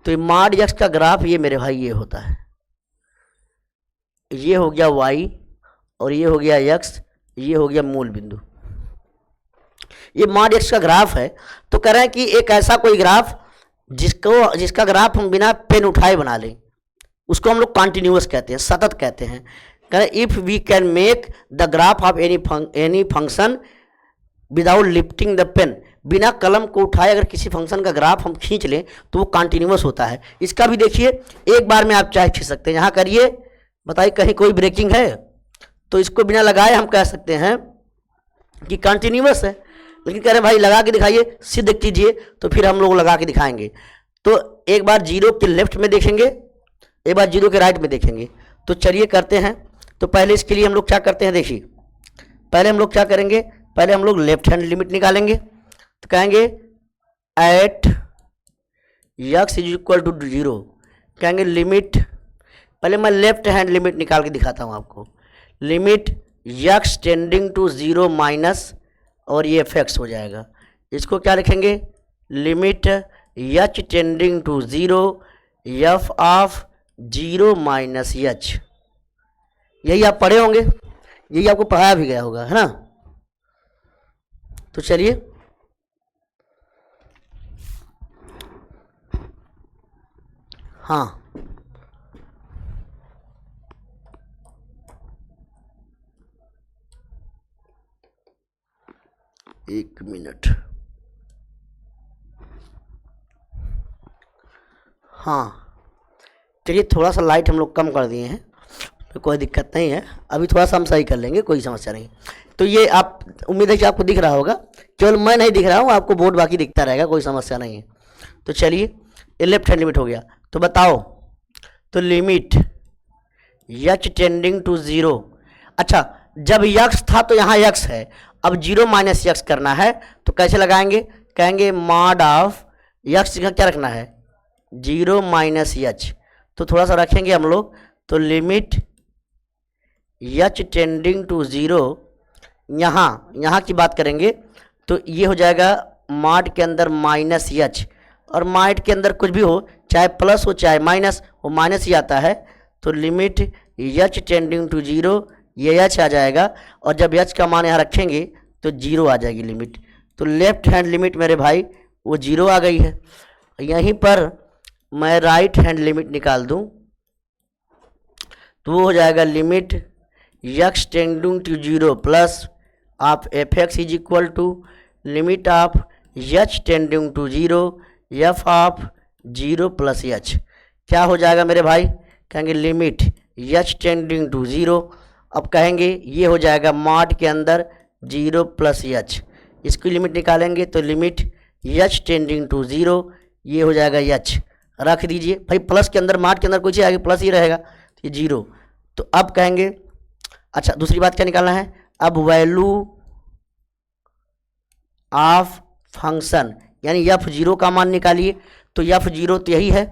तो ये मॉड एक्स का ग्राफ ये मेरे भाई ये होता है, ये हो गया y और ये हो गया x, ये हो गया मूल बिंदु, ये मॉड एक्स का ग्राफ है। तो कह रहे हैं कि एक ऐसा कोई ग्राफ जिसका ग्राफ हम बिना पेन उठाए बना लें, उसको हम लोग कॉन्टिन्यूअस कहते हैं, सतत कहते हैं। कह रहे if we can make the graph of any function without lifting the pen, बिना कलम को उठाए अगर किसी फंक्शन का ग्राफ हम खींच लें तो वो कॉन्टिन्यूअस होता है। इसका भी देखिए एक बार में आप चाहे खींच सकते हैं, यहाँ करिए, बताइए कहीं कोई ब्रेकिंग है, तो इसको बिना लगाए हम कह सकते हैं कि कंटिन्यूअस है। लेकिन कह रहे भाई लगा के दिखाइए, सिद्ध कीजिए, तो फिर हम लोग लगा के दिखाएंगे। तो एक बार 0 के लेफ्ट में देखेंगे, एक बार 0 के राइट में देखेंगे। तो चलिए करते हैं। तो पहले इसके लिए हम लोग क्या करते हैं, देखिए पहले हम लोग क्या करेंगे, पहले हम लोग लेफ्ट हैंड लिमिट निकालेंगे। तो कहेंगे at x is equal to 0, कहेंगे लिमिट, पहले मैं लेफ्ट हैंड लिमिट निकाल के दिखाता हूँ आपको, limit x tending to 0 minus और ये f(x) हो जाएगा। इसको क्या लिखेंगे, limit h tending to 0 f of 0 minus h। यही आप पढ़े होंगे, यही आपको पढ़ाया भी गया होगा, है ना। तो चलिए, हाँ एक मिनट, हाँ चलिए थोड़ा सा लाइट हम लोग कम कर दिए हैं, तो कोई दिक्कत नहीं है, अभी थोड़ा सा हम सही कर लेंगे, कोई समस्या नहीं। तो ये आप, उम्मीद है कि आपको दिख रहा होगा, केवल मैं नहीं दिख रहा हूँ, आपको बोर्ड बाकी दिखता रहेगा, कोई समस्या नहीं है। तो चलिए, ये लेफ्ट हैंड लिमिट हो गया। तो बताओ, तो लिमिट h टेंडिंग टू 0, अच्छा जब x था तो यहाँ x है, अब 0 माइनस x करना है, तो कैसे लगाएंगे, कहेंगे मॉड ऑफ x का क्या रखना है 0 माइनस h, तो थोड़ा सा रखेंगे हम लोग। तो लिमिट h टेंडिंग टू 0, यहाँ की बात करेंगे तो ये हो जाएगा मॉड के अंदर माइनस h, और मॉड के अंदर कुछ भी हो, चाहे प्लस हो चाहे माइनस, वो माइनस ही आता है। तो लिमिट h टेंडिंग टू 0, ये h आ जाएगा, और जब h का मान यहाँ रखेंगे तो 0 आ जाएगी लिमिट। तो लेफ्ट हैंड लिमिट मेरे भाई वो 0 आ गई है। यहीं पर मैं राइट हैंड लिमिट निकाल दूं तो वो हो जाएगा limit x tending to 0 plus of f(x) is equal to limit of h tending to 0 f of 0 plus h। क्या हो जाएगा मेरे भाई, कहेंगे लिमिट h टेंडिंग टू 0, अब कहेंगे ये हो जाएगा मॉड के अंदर 0 प्लस एच, इसकी लिमिट निकालेंगे तो लिमिट एच टेंडिंग टू 0, ये हो जाएगा एच। रख दीजिए भाई, प्लस के अंदर मार्ट के अंदर कोई चीज़ आगे प्लस ही रहेगा, तो ये 0। तो अब कहेंगे अच्छा दूसरी बात क्या निकालना है, अब वैल्यू ऑफ फंक्शन यानी f0 का मान निकालिए। तो f0 तो यही है,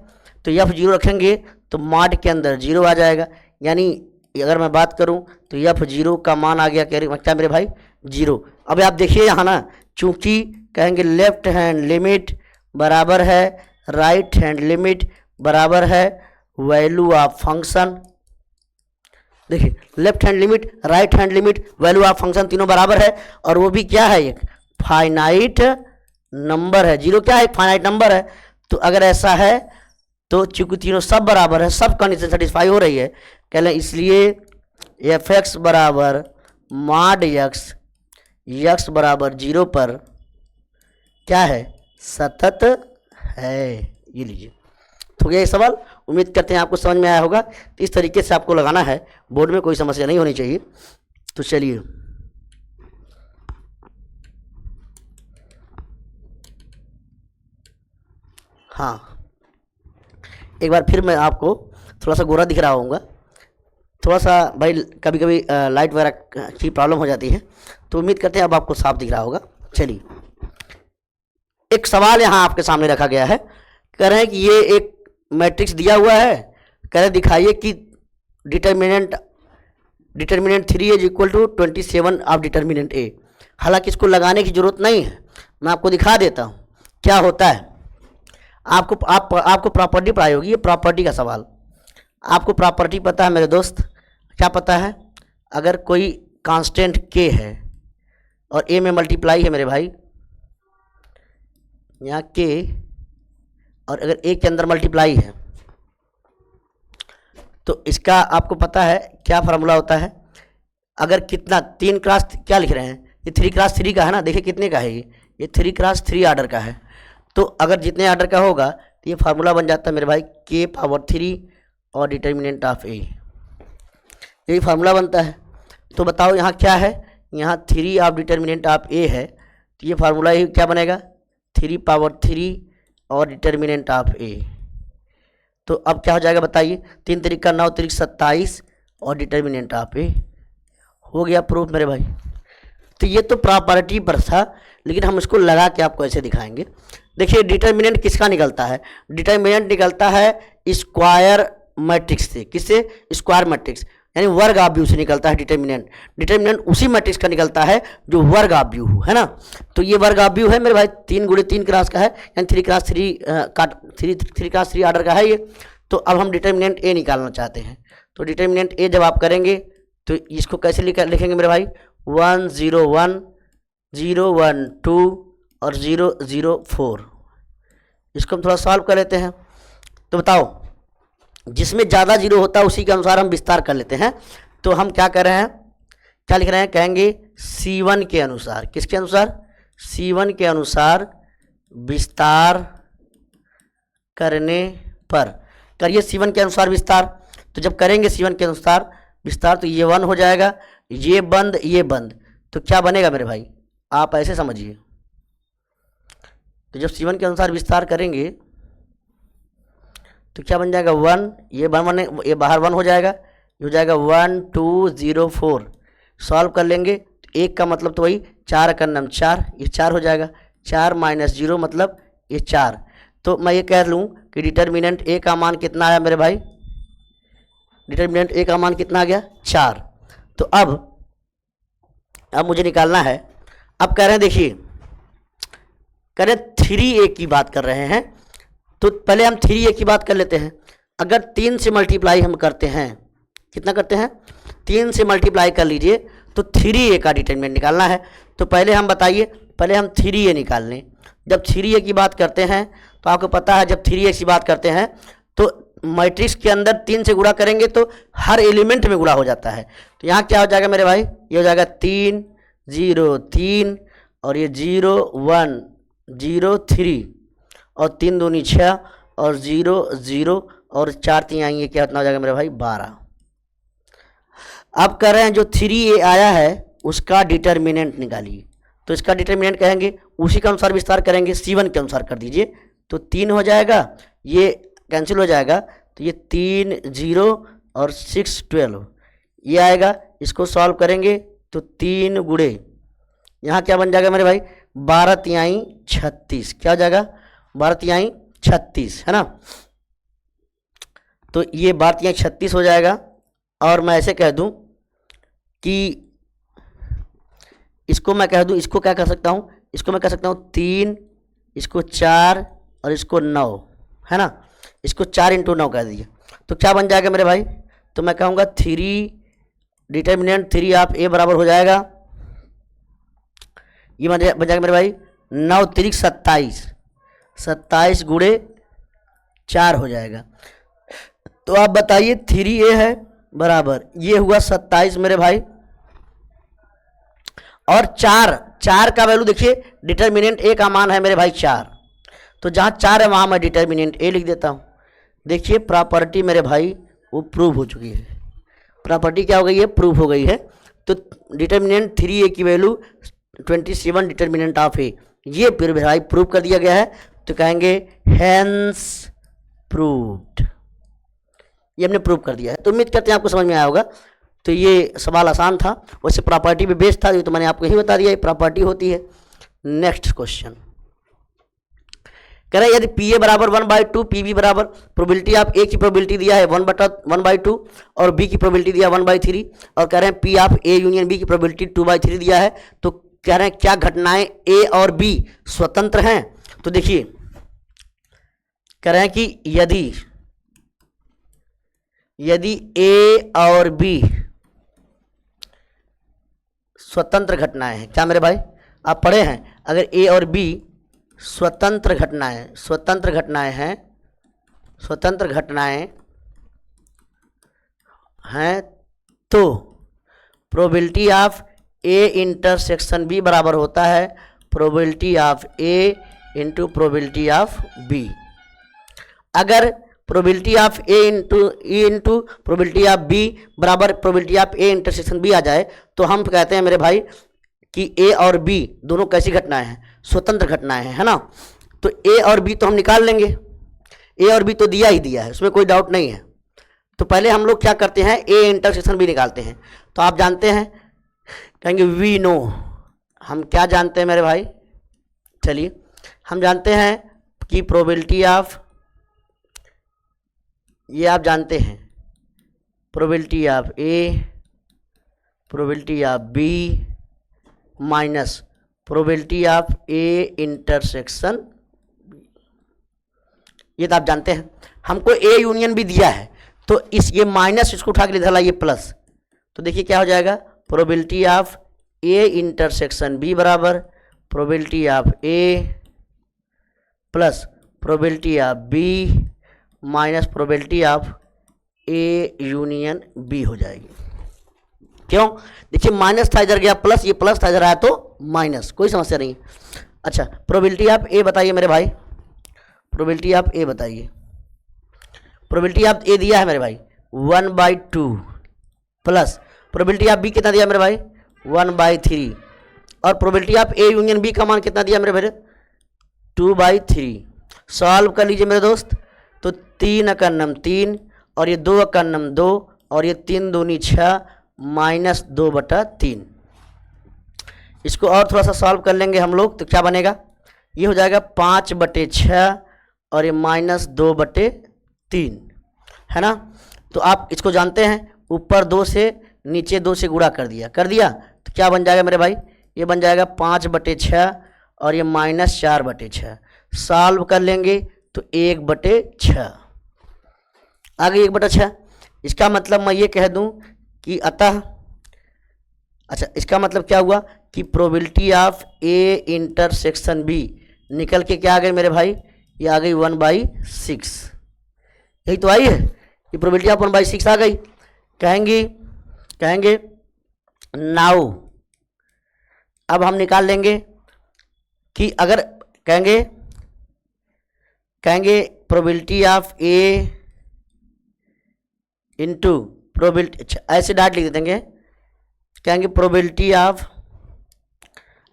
तो f0 रखेंगे तो माड के अंदर 0 आ जाएगा, यानी अगर मैं बात करूं तो f0 का मान आ गया क्या मेरे भाई 0। अब आप देखिए यहाँ ना, चूंकि कहेंगे लेफ्ट हैंड लिमिट बराबर है राइट हैंड लिमिट बराबर है वैल्यू ऑफ फंक्शन। देखिए left hand limit right hand limit value of function तीनों बराबर है, और वो भी क्या है, एक फाइनाइट नंबर है। 0 क्या है, एक फाइनाइट नंबर है। तो अगर ऐसा है तो चूंकि तीनों सब बराबर है, सब कंडीशन सेटिस्फाई हो रही है, कह लें इसलिए एफ एक्स बराबर मॉड एक्स, एक्स बराबर 0 पर क्या है, सतत है। ये लीजिए, तो गया ये सवाल। उम्मीद करते हैं आपको समझ में आया होगा। तो इस तरीके से आपको लगाना है, बोर्ड में कोई समस्या नहीं होनी चाहिए। तो चलिए हाँ, एक बार फिर मैं आपको थोड़ा सा गोरा दिख रहा होऊंगा, थोड़ा सा भाई कभी कभी लाइट वगैरह की प्रॉब्लम हो जाती है, तो उम्मीद करते हैं अब आपको साफ दिख रहा होगा। चलिए एक सवाल यहाँ आपके सामने रखा गया है, कह रहे हैं कि ये एक मैट्रिक्स दिया हुआ है, कह रहे दिखाइए कि determinant 3 is equal to 27 of determinant A. हालांकि इसको लगाने की जरूरत नहीं है, मैं आपको दिखा देता हूँ क्या होता है। आपको प्रॉपर्टी पढ़ाई होगी, ये प्रॉपर्टी का सवाल। आपको प्रॉपर्टी पता है मेरे दोस्त, क्या पता है, अगर कोई कांस्टेंट के है और ए में मल्टीप्लाई है मेरे भाई, यहाँ के और अगर ए के अंदर मल्टीप्लाई है, तो इसका आपको पता है क्या फार्मूला होता है। अगर कितना 3 क्रॉस क्या लिख रहे हैं, ये 3 क्रॉस 3 का है ना, देखिए कितने का है ये 3 क्रॉस 3 ऑर्डर का है। तो अगर जितने ऑर्डर का होगा तो ये फार्मूला बन जाता है मेरे भाई के पावर 3 और डिटर्मिनेंट ऑफ ए, यही फार्मूला बनता है। तो बताओ यहाँ क्या है, यहाँ 3 ऑफ डिटर्मिनेंट ऑफ ए है, तो ये फार्मूला ही क्या बनेगा 3 पावर 3 और डिटर्मिनेंट ऑफ ए। तो अब क्या हो जाएगा बताइए, 3 3 का 9 3 27 और डिटर्मिनेंट ऑफ ए। हो गया प्रूफ मेरे भाई। तो ये तो प्रॉपर्टी पर था, लेकिन हम इसको लगा के आपको ऐसे दिखाएंगे। देखिए डिटर्मिनेंट किसका निकलता है, डिटर्मिनेंट निकलता है स्क्वायर मैट्रिक्स से। किससे, स्क्वायर मैट्रिक्स यानी वर्ग आव्यूह से निकलता है डिटर्मिनेंट। डिटर्मिनेंट उसी मैट्रिक्स का निकलता है जो वर्ग आव्यूह है ना। तो ये वर्ग आव्यूह है मेरे भाई, 3 × 3 क्लास का है, यानी 3 क्रॉस 3 ऑर्डर का है ये। तो अब हम डिटर्मिनेंट ए निकालना चाहते हैं। तो डिटर्मिनेंट ए जब आप करेंगे तो इसको कैसे लिखेंगे मेरे भाई, 1 0 1 0 1 2 और 0 0 4। इसको हम थोड़ा सॉल्व कर लेते हैं। तो बताओ, जिसमें ज़्यादा जीरो होता है उसी के अनुसार हम विस्तार कर लेते हैं। तो हम क्या कर रहे हैं, क्या लिख रहे हैं, कहेंगे C1 के अनुसार। किसके अनुसार, C1 के अनुसार विस्तार करने पर। करिए C1 के अनुसार विस्तार। तो जब करेंगे C1 के अनुसार विस्तार तो ये 1 हो जाएगा, ये बंद ये बंद, तो क्या बनेगा मेरे भाई, आप ऐसे समझिए। तो जब C1 के अनुसार विस्तार करेंगे तो क्या बन जाएगा 1, ये बाहर 1 हो जाएगा, ये हो जाएगा 1 2 0 4। सॉल्व कर लेंगे तो 1 का मतलब तो वही 4 का नम 4, ये 4 हो जाएगा, 4 - 0 मतलब ये 4। तो मैं ये कह लूँ कि डिटर्मिनेंट ए का मान कितना आया मेरे भाई, डिटर्मिनेंट ए का मान कितना आ गया 4। तो अब मुझे निकालना है। अब कह रहे हैं देखिए, कह रहे 3a की बात कर रहे हैं, तो पहले हम 3a की बात कर लेते हैं। अगर 3 से मल्टीप्लाई हम करते हैं, कितना करते हैं, 3 से मल्टीप्लाई कर लीजिए, तो 3a का डिटर्मिनेंट निकालना है। तो पहले हम बताइए, पहले हम 3a निकाल लें। जब 3a की बात करते हैं तो आपको पता है, जब 3a की बात करते हैं तो मैट्रिक्स के अंदर 3 से गुणा करेंगे तो हर एलिमेंट में गुणा हो जाता है। तो यहाँ क्या हो जाएगा मेरे भाई, ये हो जाएगा 3 0 3 और ये 0 1 0 3 और 3 दूनी 6 और 0 0 और 4 3 आएंगे, क्या इतना हो जाएगा मेरे भाई 12। अब कह रहे हैं जो 3a आया है उसका डिटर्मिनेंट निकालिए। तो इसका डिटर्मिनेंट कहेंगे, उसी के अनुसार विस्तार करेंगे, C1 के अनुसार कर दीजिए। तो 3 हो जाएगा, ये कैंसिल हो जाएगा, तो ये 3 0 और 6 12 ये आएगा। इसको सॉल्व करेंगे तो 3 गुणे यहाँ क्या बन जाएगा मेरे भाई, 12 तिहाई 36। क्या हो जाएगा, 12 तिहाई 36, है ना। तो ये 12 तिहाई 36 हो जाएगा। और मैं ऐसे कह दूं कि इसको मैं कह दूं, इसको क्या कर सकता हूं, इसको मैं कह सकता हूं 3, इसको 4 और इसको 9, है ना। इसको 4 × 9 कह दीजिए। तो क्या बन जाएगा मेरे भाई, तो मैं कहूँगा 3 डिटर्मिनेंट 3 ऑफ ए बराबर हो जाएगा, ये बन जाएगा मेरे भाई 9 3 27, 27 गुणे 4 हो जाएगा। तो आप बताइए 3a है बराबर, ये हुआ 27 मेरे भाई, और 4 का वैल्यू देखिए, डिटर्मिनेंट ए का मान है मेरे भाई 4, तो जहाँ 4 है वहाँ मैं डिटर्मिनेंट ए लिख देता हूँ। देखिए प्रॉपर्टी मेरे भाई वो प्रूव हो चुकी है। प्रॉपर्टी क्या हो गई है, प्रूव हो गई है। तो डिटर्मिनेंट 3a की वैल्यू 27 डिटर्मिनेंट ऑफ ए, ये फिर भाई प्रूव कर दिया गया है। तो कहेंगे हैंस प्रूव्ड, ये हमने प्रूव कर दिया है। तो उम्मीद करते हैं आपको समझ में आया होगा। तो ये सवाल आसान था, वैसे प्रॉपर्टी भी बेस्ड था, ये तो मैंने आपको यही बता दिया, ये प्रॉपर्टी होती है। नेक्स्ट क्वेश्चन कह रहा है यदि पी ए बराबर 1/2, पी बी बराबर, प्रोबेबिलिटी ऑफ ए की प्रोबेबिलिटी दिया है 1/2 और बी की प्रोबेबिलिटी दिया 1/3, और कह रहे हैं P of A union B की प्रोबेबिलिटी 2/3 दिया है। तो कह रहे हैं क्या घटनाएं ए और बी स्वतंत्र हैं। तो देखिए कह रहे हैं कि यदि ए और बी स्वतंत्र घटनाएं हैं, क्या मेरे भाई आप पढ़े हैं, अगर ए और बी स्वतंत्र घटनाएं हैं तो probability of A intersection B बराबर होता है probability of A into probability of B. अगर probability of A into probability of B बराबर probability of A intersection B आ जाए, तो हम कहते हैं मेरे भाई कि ए और बी दोनों कैसी घटनाएं हैं, स्वतंत्र घटनाएं हैं, है ना। तो ए और बी तो हम निकाल लेंगे, ए और बी तो दिया ही दिया है, उसमें कोई डाउट नहीं है। तो पहले हम लोग क्या करते हैं, ए इंटरसेक्शन बी निकालते हैं। तो आप जानते हैं, कहेंगे वी नो, हम क्या जानते हैं मेरे भाई, चलिए हम जानते हैं कि प्रोबेबिलिटी ऑफ, ये आप जानते हैं, probability of A probability of B minus probability of A intersection, ये तो आप जानते हैं। हमको ए यूनियन भी दिया है, तो ये माइनस इसको उठा के इधर लाइए प्लस, तो देखिए क्या हो जाएगा, probability of A intersection B बराबर probability of A plus probability of B minus probability of A union B हो जाएगी। क्यों, देखिए माइनस था इधर गया प्लस, ये प्लस था इधर आया तो माइनस, कोई समस्या नहीं। अच्छा प्रोबेबिलिटी ऑफ ए बताइए मेरे भाई, प्रोबेबिलिटी ऑफ ए बताइए। प्रोबेबिलिटी ऑफ ए दिया है मेरे भाई 1/2 प्लस प्रोबेबिलिटी ऑफ बी कितना दिया मेरे भाई 1/3, और probability of A union B का मान कितना दिया मेरे भाई 2/3। सॉल्व कर लीजिए मेरे दोस्त। तो 3 × 3 और ये 2 × 2 और ये 3 दूनी 6 माइनस 2/3। इसको और थोड़ा सा सॉल्व कर लेंगे हम लोग, तो क्या बनेगा, ये हो जाएगा 5/6 और ये माइनस 2/3, है ना। तो आप इसको जानते हैं, ऊपर 2 से नीचे 2 से गुणा कर दिया तो क्या बन जाएगा मेरे भाई, ये बन जाएगा 5/6 और ये माइनस 4/6। सॉल्व कर लेंगे तो 1/6 आ गई 1/6। इसका मतलब मैं ये कह दूं कि अतः, अच्छा इसका मतलब क्या हुआ कि probability of A intersection B निकल के क्या आ गई मेरे भाई, ये आ गई 1/6। यही तो आई है, ये प्रोबेबिलिटी ऑफ 1/6 आ गई। कहेंगे नाउ, अब हम निकाल लेंगे कि अगर कहेंगे probability of A into probability, अच्छा ऐसे डाट लिख देंगे कहेंगे प्रोबेबिलिटी ऑफ,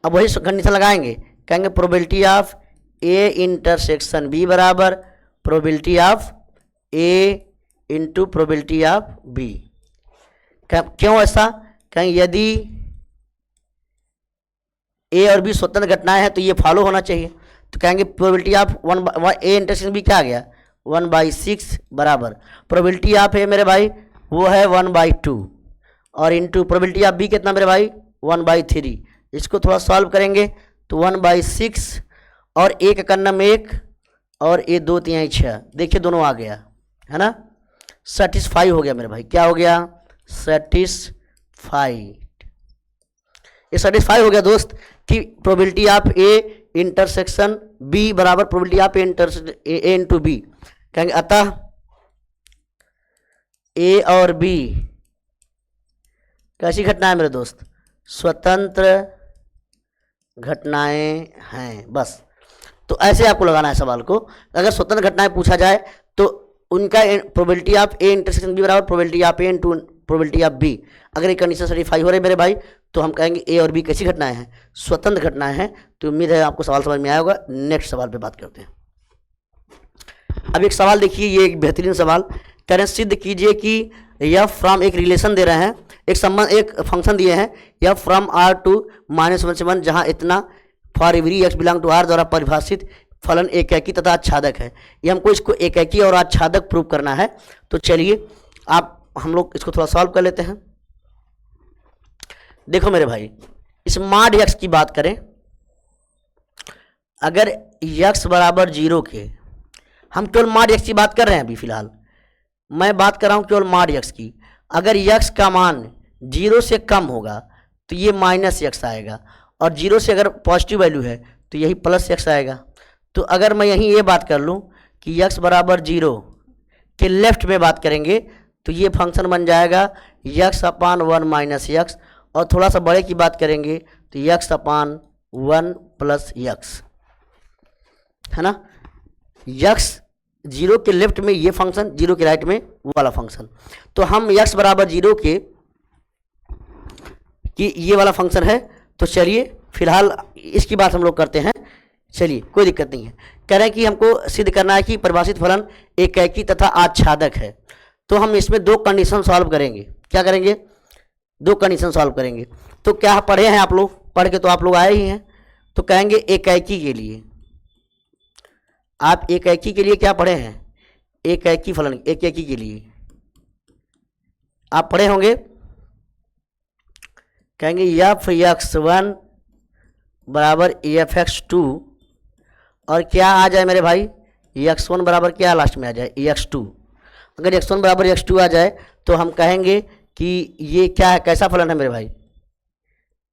अब वही कंडीशन लगाएंगे, कहेंगे probability of A intersection B बराबर probability of A into probability of B. क्यों ऐसा? कहेंगे यदि ए और बी स्वतंत्र घटनाएं हैं तो ये फॉलो होना चाहिए। तो कहेंगे probability of A intersection B क्या आ गया 1/6 बराबर प्रोबेबिलिटी ऑफ ए मेरे भाई वो है 1/2 और इंटू प्रोबेबिलिटी ऑफ बी कितना मेरे भाई 1/3। इसको थोड़ा सॉल्व करेंगे तो 1/6 और एक करना में 1 और ए 2 3 6, देखिए दोनों आ गया है ना, सेटिस्फाई हो गया मेरे भाई। क्या हो गया? सेटिस्फाइड। ये सेटिस्फाई हो गया दोस्त कि probability of A intersection B बराबर probability of A into B. कहेंगे अतः ए और बी कैसी घटनाएं मेरे दोस्त? स्वतंत्र घटनाएं हैं। बस तो ऐसे आपको लगाना है सवाल को। अगर स्वतंत्र घटनाएं पूछा जाए तो उनका probability of A intersection B बराबर probability of A into probability of B. अगर ये कंडीशन सेटिस्फाई हो रही है मेरे भाई तो हम कहेंगे ए और बी कैसी घटनाएं हैं? स्वतंत्र घटनाएं हैं। तो उम्मीद है आपको सवाल समझ में आया होगा। नेक्स्ट सवाल पे बात करते हैं। अब एक सवाल देखिए, ये एक बेहतरीन सवाल कह रहे हैं सिद्ध कीजिए कि यह फ्रॉम, एक रिलेशन दे रहे हैं, एक संबंध, एक फंक्शन दिए हैं यह फ्रॉम आर टू -1 से 1 जहाँ इतना for every X belong to R द्वारा परिभाषित फलन एकैकी तथा आच्छादक है। ये हमको इसको एकैकी और आच्छादक प्रूव करना है। तो चलिए हम लोग इसको थोड़ा सॉल्व कर लेते हैं। देखो मेरे भाई, इस मॉड एक्स की बात करें, अगर एक्स बराबर 0 के, हम केवल मॉड एक्स की बात कर रहे हैं अभी फिलहाल, मैं बात कर रहा हूं केवल मॉड एक्स की। अगर एक्स का मान 0 से कम होगा तो ये -x आएगा और 0 से अगर पॉजिटिव वैल्यू है तो यही +x आएगा। तो अगर मैं यहीं ये बात कर लूँ कि x बराबर 0 के लेफ्ट में बात करेंगे तो ये फंक्शन बन जाएगा x/1 - x, और थोड़ा सा बड़े की बात करेंगे तो x/1 + x, है ना। x 0 के लेफ्ट में ये फंक्शन, 0 के राइट में वो वाला फंक्शन। तो हम x बराबर 0 के कि ये वाला फंक्शन है। तो चलिए फिलहाल इसकी बात हम लोग करते हैं। चलिए कोई दिक्कत नहीं है। कह रहे हैं कि हमको सिद्ध करना है कि परिभाषित फलन एकैकी तथा आच्छादक है। तो हम इसमें 2 कंडीशन सॉल्व करेंगे। क्या करेंगे? 2 कंडीशन सॉल्व करेंगे। तो क्या पढ़े हैं आप लोग? पढ़ के तो आप लोग आए ही हैं। तो कहेंगे एकैकी के लिए, आप एकैकी के लिए क्या पढ़े हैं? एकैकी फलन, एकैकी के लिए आप पढ़े होंगे। कहेंगे f(x1) बराबर f(x2) और क्या आ जाए मेरे भाई? x1 बराबर क्या लास्ट में आ जाए? x2। अगर x1 बराबर x2 आ जाए तो हम कहेंगे कि ये क्या है, कैसा फलन है मेरे भाई?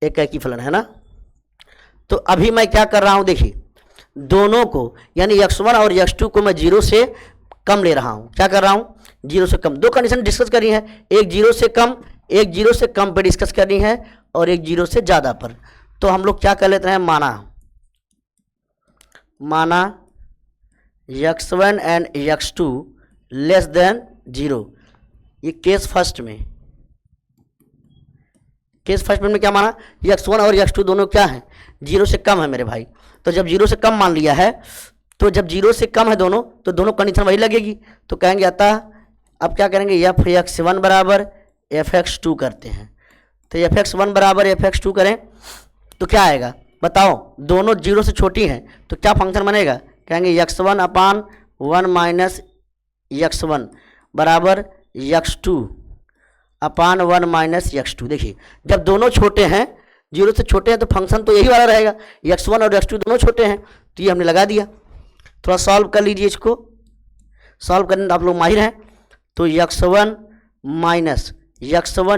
एकैकी फलन, है ना। तो अभी मैं क्या कर रहा हूँ, देखिए दोनों को यानी x1 और x2 को मैं 0 से कम ले रहा हूँ। क्या कर रहा हूँ? 0 से कम। 2 कंडीशन डिस्कस करनी है, एक 0 से कम, एक 0 से कम पे डिस्कस करनी है और एक 0 से ज़्यादा पर। तो हम लोग क्या कर लेते हैं, माना x1 and x2 less than 0। ये केस फर्स्ट में क्या माना? x1 और x2 दोनों क्या है? 0 से कम है मेरे भाई। तो जब 0 से कम मान लिया है, तो जब 0 से कम है दोनों, तो दोनों कंडीशन वही लगेगी। तो कहेंगे अतः अब क्या करेंगे, f(x1) बराबर f(x2) करते हैं। तो f(x1) बराबर f(x2) करें तो क्या आएगा बताओ? दोनों 0 से छोटी हैं तो क्या फंक्शन बनेगा? कहेंगे x1/1 - x1 बराबर x2/1 - x2। देखिए जब दोनों छोटे हैं, 0 से छोटे हैं, तो फंक्शन तो यही वाला रहेगा। x1 और x2 दोनों छोटे हैं तो ये हमने लगा दिया। थोड़ा सॉल्व कर लीजिए इसको। सॉल्व करने आप लोग माहिर हैं। तो x1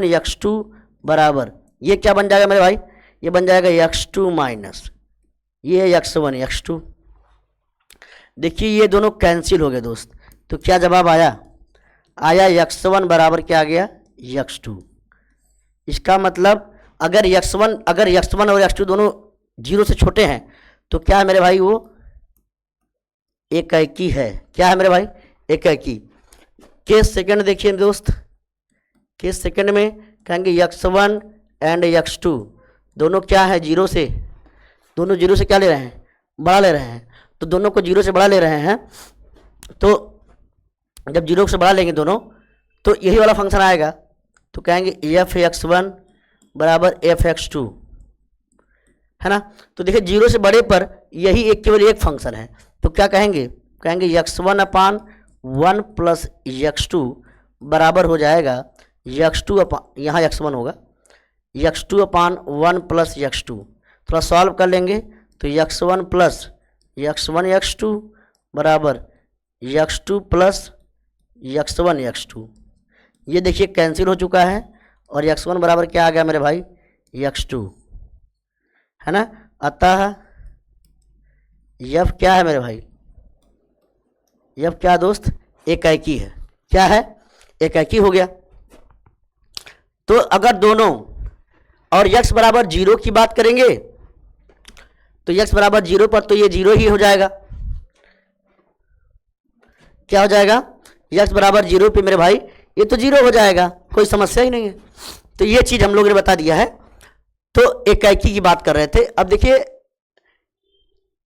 - x2 बराबर ये क्या बन जाएगा मेरे भाई? ये बन जाएगा x2 माइनस ये x1 x2। देखिए ये दोनों कैंसिल हो गए दोस्त। तो क्या जवाब आया? x1 बराबर क्या आ गया? x2। इसका मतलब अगर x1 और x2 दोनों 0 से छोटे हैं तो क्या है मेरे भाई? वो एकैकी है। क्या है मेरे भाई? एकैकी। केस सेकंड देखिए दोस्त। केस सेकंड में कहेंगे x1 एंड x2 दोनों क्या है, जीरो से, दोनों जीरो से क्या ले रहे हैं, बड़ा ले रहे हैं, तो दोनों को जीरो से बड़ा ले रहे हैं। तो जब जीरो से बड़ा लेंगे दोनों, तो यही वाला फंक्शन आएगा, तो कहेंगे f(x1) बराबर f(x2), है ना। तो देखिए जीरो से बड़े पर यही एक केवल एक फंक्शन है, तो क्या कहेंगे, कहेंगे x1/1 प्लस x2 बराबर हो जाएगा x2 अपान, यहाँ x1 होगा, x2/1 प्लस x2। थोड़ा सॉल्व कर लेंगे तो x1 प्लस x1 x2 बराबर x2 प्लस x1 x2। ये देखिए कैंसिल हो चुका है, और x1 बराबर क्या आ गया मेरे भाई, x2, है ना। अतः f क्या है मेरे भाई, f क्या दोस्त, एकाकी है। क्या है, एकाकी हो गया। तो अगर दोनों और x बराबर 0 की बात करेंगे, तो x बराबर 0 पर तो ये 0 ही हो जाएगा। क्या हो जाएगा, x बराबर 0 पे मेरे भाई ये तो 0 हो जाएगा, कोई समस्या ही नहीं है। तो ये चीज हम लोगों ने बता दिया है। तो एकाकी की बात कर रहे थे। अब देखिए,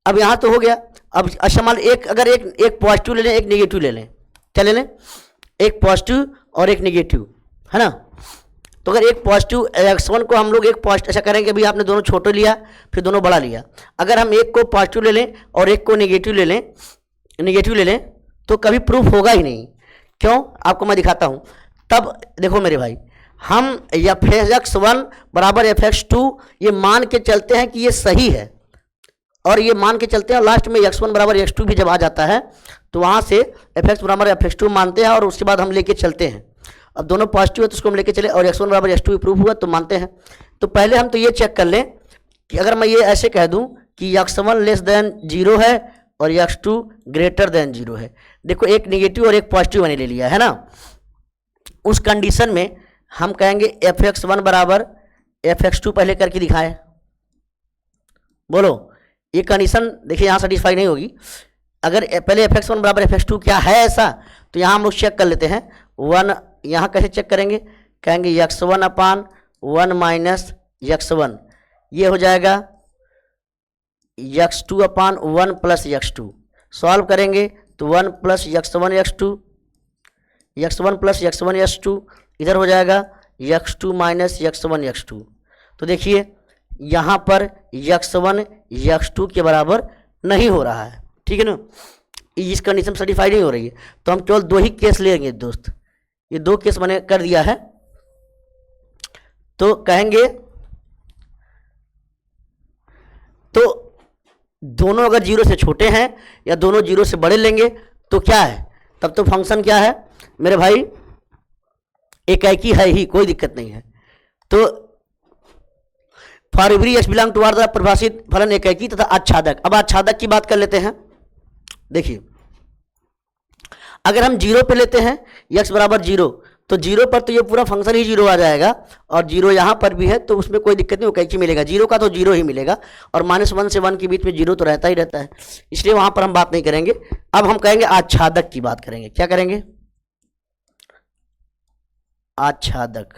अब यहां तो हो गया। अब अच्छा मान एक, अगर एक पॉजिटिव ले लें, एक नेगेटिव ले लें, क्या ले लें, एक पॉजिटिव और एक नेगेटिव, है ना। तो अगर एक पॉजिटिव x1 को हम लोग एक पॉजिटिव, ऐसा करेंगे, अभी आपने दोनों छोटे लिया फिर दोनों बड़ा लिया, अगर हम एक को पॉजिटिव ले लें और एक को नेगेटिव ले लें, तो कभी प्रूफ होगा ही नहीं। क्यों, आपको मैं दिखाता हूं। तब देखो मेरे भाई, हम f(x1) बराबर f(x2) ये मान के चलते हैं कि ये सही है, और ये मान के चलते हैं लास्ट में x1 बराबर x2 भी जब आ जाता है, तो वहां से f(x बराबर f(x2) मानते हैं, और उसके बाद हम लेके चलते हैं। अब दोनों पॉजिटिव है तो उसको हम लेके चले, और x1 बराबर x2 प्रूफ हुआ तो मानते हैं। तो पहले हम तो ये चेक कर लें कि अगर मैं ये ऐसे कह दूं कि x1 लेस देन 0 है और x2 ग्रेटर देन 0 है। देखो, एक नेगेटिव और एक पॉजिटिव मैंने ले लिया है ना। उस कंडीशन में हम कहेंगे f(x1) बराबर f(x2) पहले करके दिखाएं। बोलो, ये कंडीशन देखिए यहाँ सेटिस्फाई नहीं होगी। अगर पहले f(x1) बराबर f(x2) क्या है ऐसा, तो यहाँ हम लोग चेक कर लेते हैं। 1 यहाँ कैसे चेक करेंगे, कहेंगे x1/1 माइनस x1, ये हो जाएगा x2/1 प्लस x2। सॉल्व करेंगे तो 1 plus x1 x2, x1 plus x1 x2, इधर हो जाएगा x2 माइनस x1 x2। तो देखिए यहाँ पर x1 x2 के बराबर नहीं हो रहा है, ठीक है ना। इस कंडीशन सेटिस्फाई नहीं हो रही है, तो हम केवल दो ही केस लेंगे दोस्त। ये दो केस मैंने कर दिया है। तो कहेंगे, तो दोनों अगर 0 से छोटे हैं या दोनों 0 से बड़े लेंगे तो क्या है, तब तो फंक्शन क्या है मेरे भाई, एकाकी है ही, कोई दिक्कत नहीं है। तो for every x belong to R द्वारा परिभाषित फलन एकाकी तथा आच्छादक। अब आच्छादक की बात कर लेते हैं। देखिए, अगर हम 0 पे लेते हैं x बराबर 0, तो 0 पर तो ये पूरा फंक्शन ही 0 आ जाएगा, और 0 यहाँ पर भी है तो उसमें कोई दिक्कत नहीं, एकाकी मिलेगा। 0 का तो 0 ही मिलेगा, और -1 से 1 के बीच में 0 तो रहता ही रहता है, इसलिए वहां पर हम बात नहीं करेंगे। अब हम कहेंगे आच्छादक की बात करेंगे। क्या करेंगे, आच्छादक।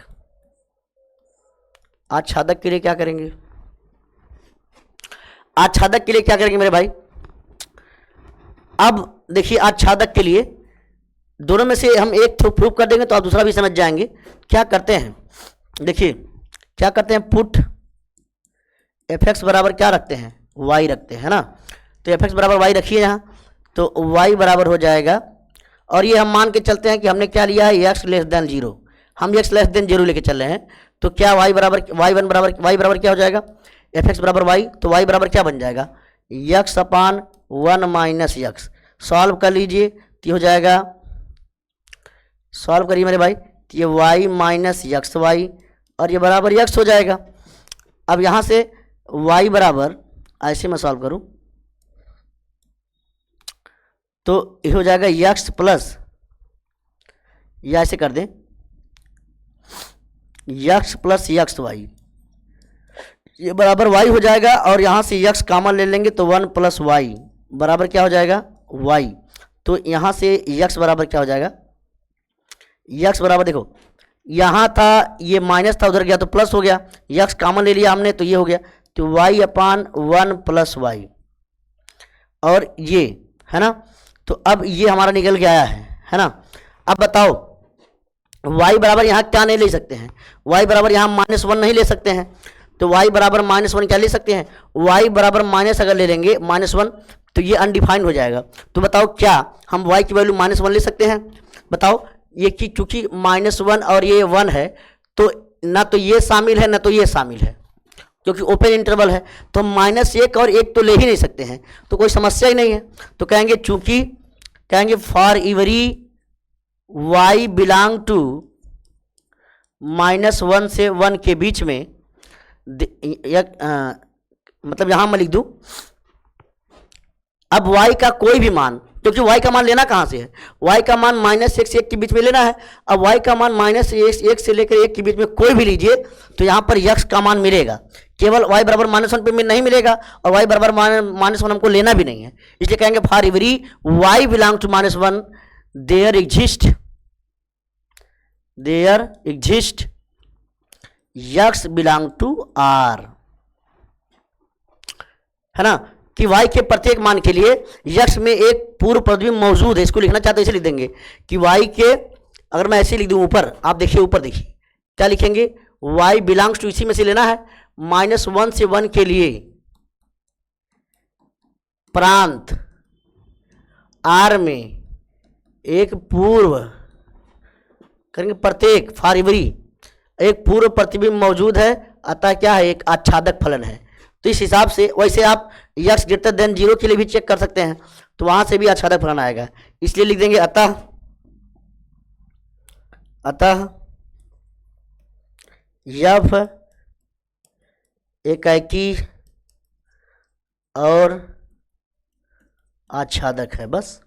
आच्छादक के लिए क्या करेंगे, आच्छादक के लिए क्या करेंगे मेरे भाई। अब देखिए, आच्छादक के लिए दोनों में से हम एक थ्रू प्रूव कर देंगे तो आप दूसरा भी समझ जाएंगे। क्या करते हैं, देखिए क्या करते हैं, पुट f(x) बराबर क्या रखते हैं, y रखते हैं ना। तो f(x) बराबर y रखिए यहाँ, तो y बराबर हो जाएगा, और ये हम मान के चलते हैं कि हमने क्या लिया है, x लेस देन 0। हम x लेस देन 0 लेके चल रहे हैं, तो क्या y बराबर y बराबर क्या हो जाएगा, f(x) बराबर y, तो y बराबर क्या बन जाएगा, x/1 माइनस x। सॉल्व कर लीजिए तो हो जाएगा, सॉल्व करिए मेरे भाई, तो ये y माइनस एक्स वाई, और ये बराबर x हो जाएगा। अब यहाँ से y बराबर, ऐसे मैं सॉल्व करूँ तो ये हो जाएगा x प्लस, या ऐसे कर दें x प्लस एक्स वाई, ये बराबर y हो जाएगा, और यहाँ से x कॉमन ले लेंगे तो 1 प्लस वाई बराबर क्या हो जाएगा, y। तो यहाँ से x बराबर क्या हो जाएगा, x बराबर देखो यहाँ था, ये माइनस था, उधर गया तो प्लस हो गया, यक्स कॉमन ले लिया हमने तो ये हो गया, तो वाई अपान 1 प्लस वाई, और ये है ना। तो अब ये हमारा निकल के आया है ना। अब बताओ y बराबर यहाँ क्या नहीं ले सकते हैं, y बराबर यहाँ -1 नहीं ले सकते हैं, तो y बराबर -1 क्या ले सकते हैं, y बराबर माइनस अगर ले लेंगे -1 तो ये अनडिफाइंड हो जाएगा। तो बताओ क्या हम y की वैल्यू -1 ले सकते हैं, बताओ। ये कि चूंकि -1 और ये 1 है तो ना तो ये शामिल है ना तो ये शामिल है, क्योंकि ओपन इंटरवल है, तो -1 और 1 तो ले ही नहीं सकते हैं, तो कोई समस्या ही नहीं है। तो कहेंगे चूंकि, कहेंगे for every y belong to -1 से 1 के बीच में, मतलब यहां मैं लिख दूं, अब y का कोई भी मान, क्योंकि y का मान लेना कहां से है, y का मान -1 से 1 के बीच में लेना है। अब y का मान -1 से लेकर 1 के बीच में कोई भी लीजिए तो यहां पर x का मान मिलेगा, केवल y बराबर -1 पे नहीं मिलेगा, और y बराबर -1 हमको लेना भी नहीं है, इसलिए कहेंगे for every y belong to -1 there exist x belong to r, है ना, कि y के प्रत्येक मान के लिए x में एक पूर्व प्रतिबिंब मौजूद है। इसको लिखना चाहते हैं इसे लिख देंगे कि y के, अगर मैं ऐसे लिख दूं ऊपर, आप देखिए ऊपर देखिए क्या लिखेंगे, y बिलोंग्स टू, इसी में से लेना है, -1 से 1 के लिए प्रांत r में एक पूर्व, करेंगे प्रत्येक, फॉर एवरी एक पूर्व प्रतिबिंब मौजूद है, अतः क्या है, एक आच्छादक फलन है। तो इस हिसाब से, वैसे आप x ग्रेटर देन 0 के लिए भी चेक कर सकते हैं, तो वहां से भी आच्छादक फलन आएगा, इसलिए लिख देंगे अतः f एकाकी और आच्छादक है। बस,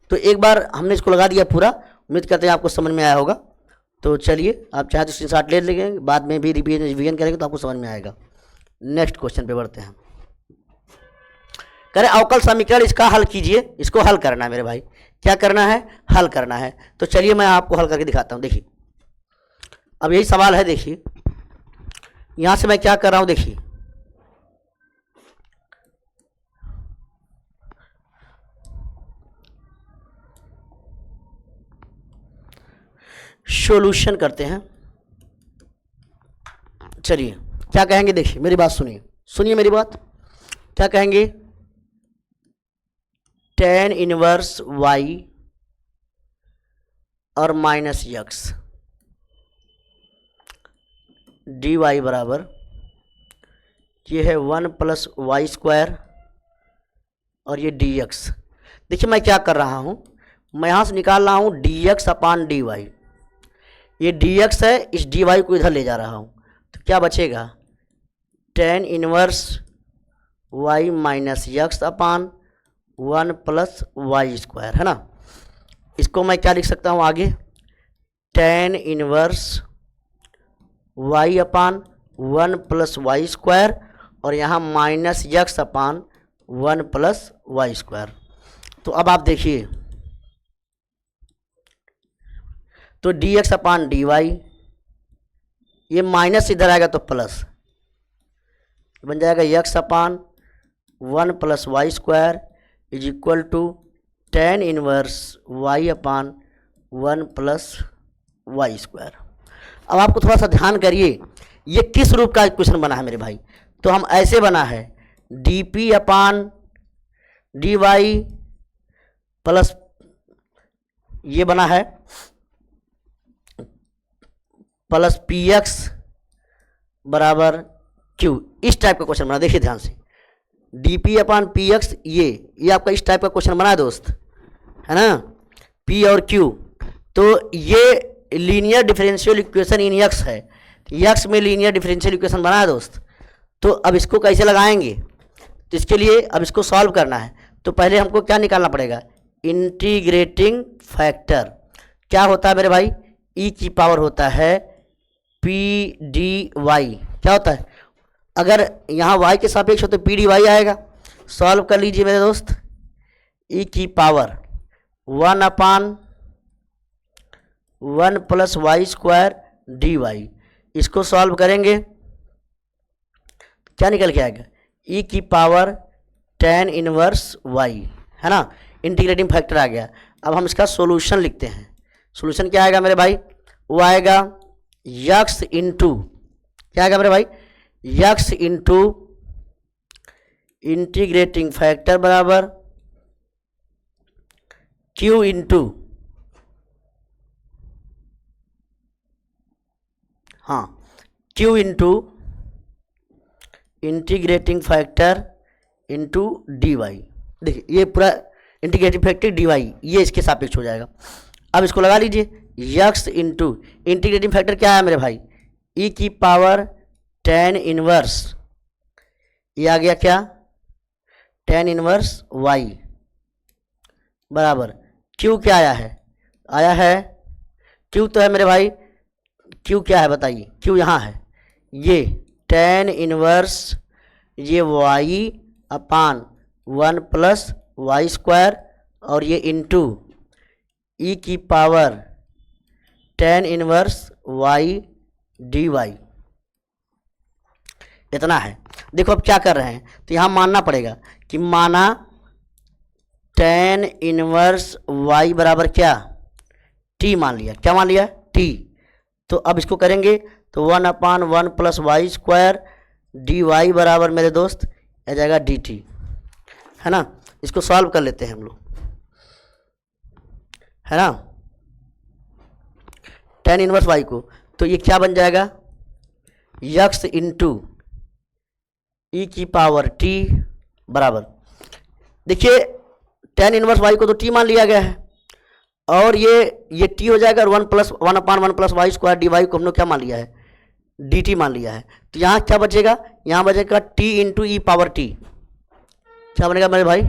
तो एक बार हमने इसको लगा दिया पूरा, उम्मीद करते हैं आपको समझ में आया होगा। तो चलिए, आप चाहे तो स्क्रीनशॉट ले लेंगे, बाद में भी रिवीजन करेंगे तो आपको समझ में आएगा। नेक्स्ट क्वेश्चन पे बढ़ते हैं। करें अवकल समीकरण, इसका हल कीजिए, इसको हल करना है मेरे भाई, क्या करना है, हल करना है। तो चलिए मैं आपको हल करके दिखाता हूं। देखिए अब यही सवाल है, देखिए यहां से मैं क्या कर रहा हूं, देखिए सॉल्यूशन करते हैं। चलिए क्या कहेंगे, देखिए मेरी बात सुनिए मेरी बात, क्या कहेंगे, tan इनवर्स y और -x dy बराबर, ये है 1 प्लस वाई स्क्वायर और ये dx। देखिए मैं क्या कर रहा हूं, मैं यहां से निकाल रहा हूं dx अपान dy, ये dx है, इस dy को इधर ले जा रहा हूं, तो क्या बचेगा, tan inverse y minus x upon 1 plus Y square, है ना। इसको मैं क्या लिख सकता हूँ आगे, tan inverse y upon 1 plus Y square, और यहाँ -x upon 1 plus Y square. तो अब आप देखिए, तो dx अपान dy, ये माइनस इधर आएगा तो प्लस बन जाएगा, x upon 1 plus Y square is equal to tan inverse y upon 1 plus Y square. अब आपको थोड़ा सा ध्यान करिए, ये किस रूप का क्वेश्चन बना है मेरे भाई, तो हम ऐसे बना है, dp अपान dy प्लस ये बना है प्लस px बराबर q, इस टाइप का क्वेश्चन बना। देखिए ध्यान से, dp अपान px, ये आपका इस टाइप का क्वेश्चन बना है दोस्त, है ना, p और q। तो ये linear differential equation in x है, x में लीनियर डिफरेंशियल इक्वेशन बना है दोस्त। तो अब इसको कैसे लगाएंगे, तो इसके लिए अब इसको सॉल्व करना है, तो पहले हमको क्या निकालना पड़ेगा, इंटीग्रेटिंग फैक्टर। क्या होता है मेरे भाई, e की पावर होता है pdy, क्या होता है, अगर यहाँ y के सापेक्ष हो तो pdy आएगा। सॉल्व कर लीजिए मेरे दोस्त, e की power 1 upon 1 plus Y square D Y. इसको सॉल्व करेंगे क्या निकल के आएगा, ई की पावर tan इनवर्स वाई, है ना, इंटीग्रेटिंग फैक्टर आ गया। अब हम इसका सॉल्यूशन लिखते हैं। सॉल्यूशन क्या आएगा मेरे भाई, वो आएगा यक्स इंटू, क्या आएगा मेरे भाई, यक्स इंटू इंटीग्रेटिंग फैक्टर बराबर क्यू इंटू, हाँ, Q into integrating factor into D Y. देखिए ये पूरा इंटीग्रेटिंग फैक्टर डी वाई ये इसके सापेक्ष हो जाएगा। अब इसको लगा लीजिए, यक्स इंटू इंटीग्रेटिंग फैक्टर क्या है मेरे भाई, ई की पावर tan इनवर्स, ये आ गया क्या, tan इनवर्स वाई बराबर क्यू क्या आया है क्यू तो है मेरे भाई, क्यू क्या है बताइए, क्यू यहाँ है, ये tan इनवर्स ये Y upon 1 plus Y square और ये इंटू ई की power tan inverse Y D Y, इतना है। देखो अब क्या कर रहे हैं, तो यहाँ मानना पड़ेगा कि माना tan इनवर्स वाई बराबर क्या, टी मान लिया, क्या मान लिया, टी। तो अब इसको करेंगे तो 1 upon 1 plus Y square D Y बराबर मेरे दोस्त आ जाएगा डी टी, है ना। इसको सॉल्व कर लेते हैं हम लोग, है ना, tan इनवर्स वाई को, तो ये क्या बन जाएगा, यक्स इंटू ई की पावर टी बराबर, देखिए tan इनवर्स वाई को तो टी मान लिया गया है और ये टी हो जाएगा और 1 upon 1 plus Y square D Y को हम लोग क्या मान लिया है, डी टी मान लिया है। तो यहाँ क्या बचेगा, यहाँ बचेगा टी इंटू ई पावर टी, क्या बनेगा मेरे भाई,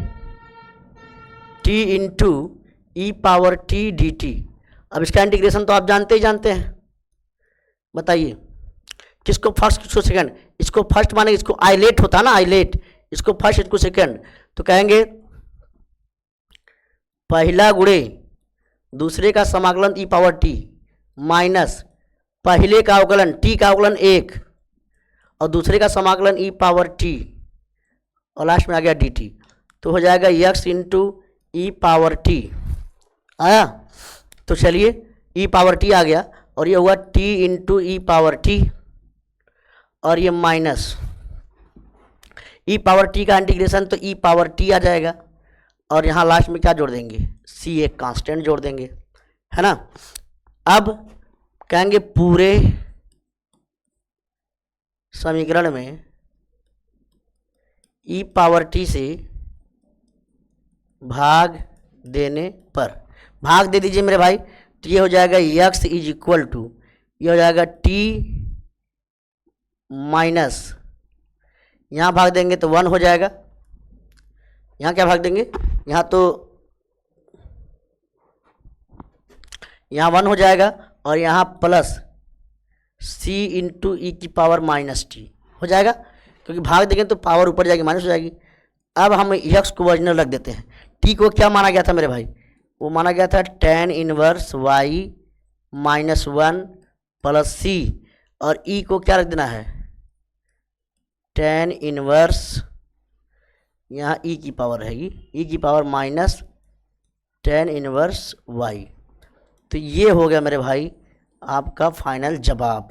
टी इंटू ई पावर टी डी टी। अब इसका इंटीग्रेशन तो आप जानते ही जानते हैं, बताइए किसको फर्स्ट किसको सेकंड, इसको फर्स्ट माने, इसको आइलेट होता है ना, आइलेट, इसको फर्स्ट इसको सेकंड, तो कहेंगे पहला गुणे दूसरे का समाकलन ई पावर टी माइनस पहले का अवकलन टी का अवकलन 1 और दूसरे का समाकलन ई पावर टी और लास्ट में आ गया डी टी, तो हो जाएगा यक्स इंटू ई पावर टी आया। तो चलिए ई पावर टी आ गया और ये हुआ टी इंटू ई पावर टी और ये माइनस ई पावर टी का इंटीग्रेशन तो ई पावर टी आ जाएगा और यहाँ लास्ट में क्या जोड़ देंगे, सी एक कांस्टेंट जोड़ देंगे, है ना। अब कहेंगे पूरे समीकरण में ई पावर टी से भाग देने पर, भाग दे दीजिए मेरे भाई, तो ये हो जाएगा यक्स इज इक्वल टू, ये हो जाएगा टी माइनस, यहाँ भाग देंगे तो 1 हो जाएगा, यहाँ क्या भाग देंगे, यहाँ तो यहाँ 1 हो जाएगा और यहाँ प्लस सी इंटू ई की पावर माइनस टी हो जाएगा, क्योंकि भाग देंगे तो पावर ऊपर जाएगी माइनस हो जाएगी। अब हम यक्स को ओरिजिनल रख देते हैं, टी को क्या माना गया था मेरे भाई, वो माना गया था tan inverse y minus 1 plus C और ई को क्या रख देना है, tan इनवर्स, यहाँ ई की पावर रहेगी, ई की power minus tan inverse Y. तो ये हो गया मेरे भाई आपका फाइनल जवाब,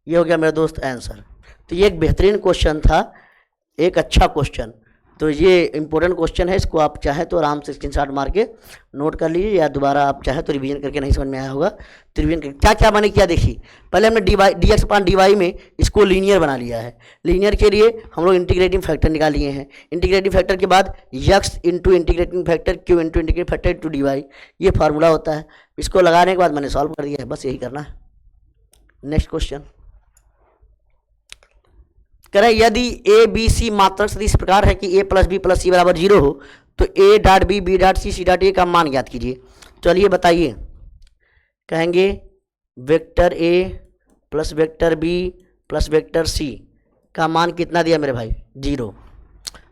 ये हो गया मेरे दोस्त आंसर। तो ये एक बेहतरीन क्वेश्चन था, एक अच्छा क्वेश्चन, तो ये इम्पोर्टेंट क्वेश्चन है, इसको आप चाहे तो आराम से स्क्रीनशॉट मार के नोट कर लीजिए या दोबारा आप चाहे तो रिवीजन करके, नहीं समझ में आया होगा तो रिवीजन करके। क्या क्या मैंने किया देखिए, पहले हमने डी एक्स अपान डी वाई में इसको लीनियर बना लिया है, लीनियर के लिए हम लोग इंटीग्रेटिंग फैक्टर निकाल लिए हैं, इंटीग्रेटिंग फैक्टर के बाद यक्स into integrating factor Q into integrating factor into D Y, ये फार्मूला होता है। इसको लगाने के बाद मैंने सॉल्व कर दिया है, बस यही करना है। नेक्स्ट क्वेश्चन करें, यदि ए बी सी मात्रक सदिश इस प्रकार है कि A plus B plus C बराबर 0 हो तो A dot B B dot C C dot A का मान ज्ञात कीजिए। चलिए बताइए, कहेंगे vector A plus vector B plus vector C का मान कितना दिया मेरे भाई, 0।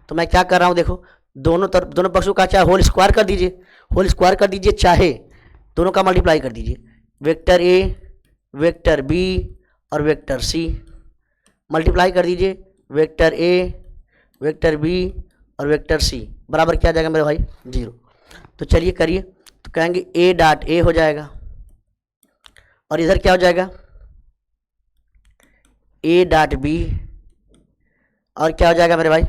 तो मैं क्या कर रहा हूँ, देखो दोनों तरफ दोनों पक्षों का चाहे होल स्क्वायर कर दीजिए, होल स्क्वायर कर दीजिए, चाहे दोनों का मल्टीप्लाई कर दीजिए। वेक्टर ए, वेक्टर बी और वेक्टर सी। मल्टीप्लाई कर दीजिए, वेक्टर ए, वेक्टर बी और वेक्टर सी बराबर क्या आ जाएगा मेरे भाई? 0। तो चलिए करिए, तो कहेंगे ए डॉट ए हो जाएगा और इधर क्या हो जाएगा? ए डॉट बी और क्या हो जाएगा मेरे भाई?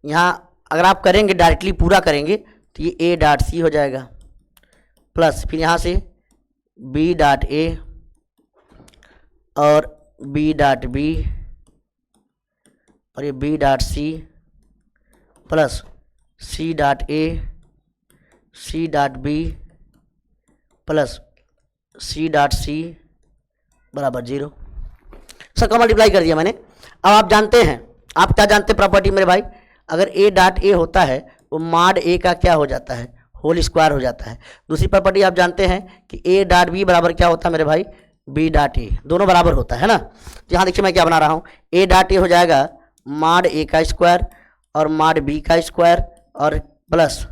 यहाँ अगर आप करेंगे डायरेक्टली पूरा करेंगे तो ये ए डॉट सी हो जाएगा, प्लस फिर यहाँ से बी डॉट ए और बी डॉट बी और ये B dot C plus C dot A, C dot B plus C dot C बराबर 0। सबका मल्टीप्लाई कर दिया मैंने। अब आप जानते हैं, आप क्या जानते हैं प्रॉपर्टी मेरे भाई? अगर ए डॉट ए होता है वो माड ए का क्या हो जाता है? होल स्क्वायर हो जाता है। दूसरी प्रॉपर्टी आप जानते हैं कि ए डॉट बी बराबर क्या होता है मेरे भाई? बी डॉट ए, दोनों बराबर होता है ना। तो यहाँ देखिए मैं क्या बना रहा हूँ, ए डॉट ए हो जाएगा माड ए का स्क्वायर और माड बी का स्क्वायर और प्लस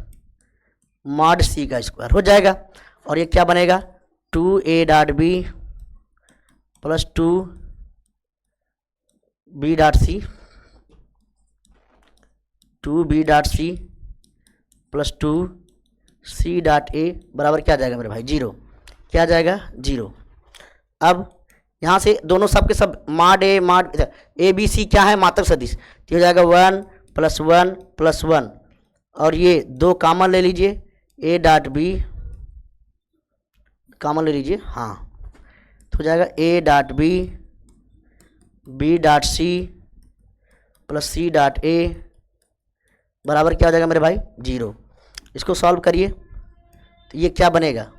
माड सी का स्क्वायर हो जाएगा। और ये क्या बनेगा? 2a dot B plus 2b dot C, 2b dot C plus 2c dot A बराबर क्या आ जाएगा मेरे भाई? 0। क्या आ जाएगा? 0। अब यहाँ से दोनों सब के सब माड ए, माड ए बी सी क्या है? मात्रक सदिश। तो हो जाएगा 1 प्लस 1 प्लस 1 और ये 2 कॉमन ले लीजिए, ए डॉट बी कॉमन ले लीजिए, हाँ। तो हो जाएगा A dot B, B dot C plus C dot A बराबर क्या हो जाएगा मेरे भाई? 0। इसको सॉल्व करिए तो ये क्या बनेगा?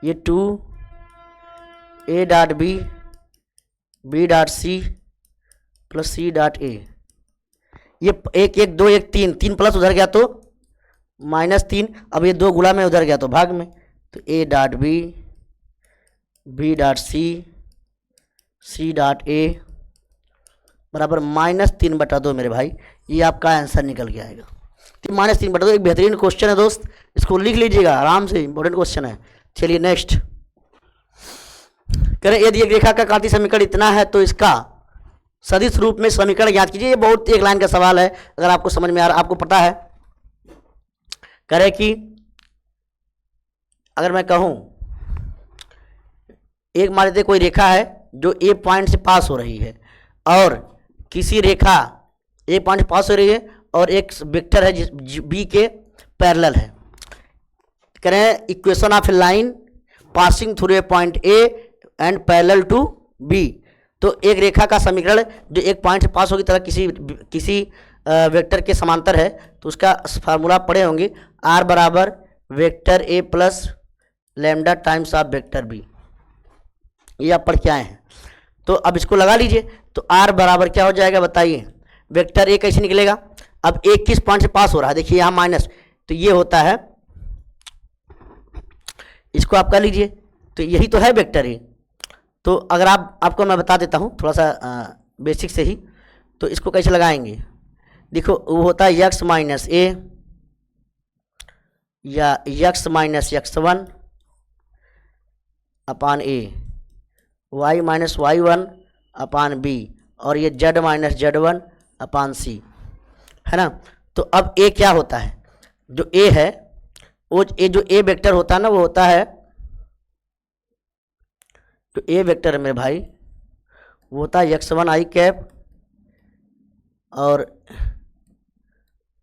ये 2a dot B, B dot C plus C dot A, ये 1 1 2 1 3 3 प्लस उधर गया तो -3, अब ये 2 गुणा में उधर गया तो भाग में। तो A dot B, B dot C, C dot A बराबर -3/2 मेरे भाई। ये आपका आंसर निकल के आएगा। तो -3/2 एक बेहतरीन क्वेश्चन है दोस्त, इसको लिख लीजिएगा आराम से, इंपॉर्टेंट क्वेश्चन है। चलिए नेक्स्ट करें, यदि एक रेखा का कार्तीय समीकरण इतना है तो इसका सदिश रूप में समीकरण ज्ञात कीजिए। ये बहुत एक लाइन का सवाल है, अगर आपको समझ में आ रहा, आपको पता है। करें कि अगर मैं कहूं एक मान लेते कोई रेखा है जो ए पॉइंट से पास हो रही है और किसी रेखा ए पॉइंट से पास हो रही है और एक वेक्टर है जिस बी के पैरेलल है। करें equation of a line passing through a point A and parallel to B. तो एक रेखा का समीकरण जो एक पॉइंट से पास होगी तरह किसी वेक्टर के समांतर है, तो उसका फार्मूला पढ़े होंगे, आर बराबर vector A plus lambda times of vector B. ये आप पढ़ के आए हैं। तो अब इसको लगा लीजिए, तो आर बराबर क्या हो जाएगा बताइए? वेक्टर ए कैसे निकलेगा? अब एक किस पॉइंट से पास हो रहा है? देखिए यहाँ माइनस, तो ये होता है, इसको आप कर लीजिए, तो यही तो है वेक्टर ए। तो अगर आपको मैं बता देता हूँ थोड़ा सा बेसिक से ही, तो इसको कैसे लगाएंगे? देखो वो होता है x माइनस ए या x माइनस x1 अपान ए, y माइनस y1 अपान बी और ये z माइनस z1 अपान सी, है ना। तो अब a क्या होता है? जो a है वो जो a वेक्टर होता है ना, वो होता है, तो a वेक्टर है मेरे भाई, वो होता है x1 i कैप और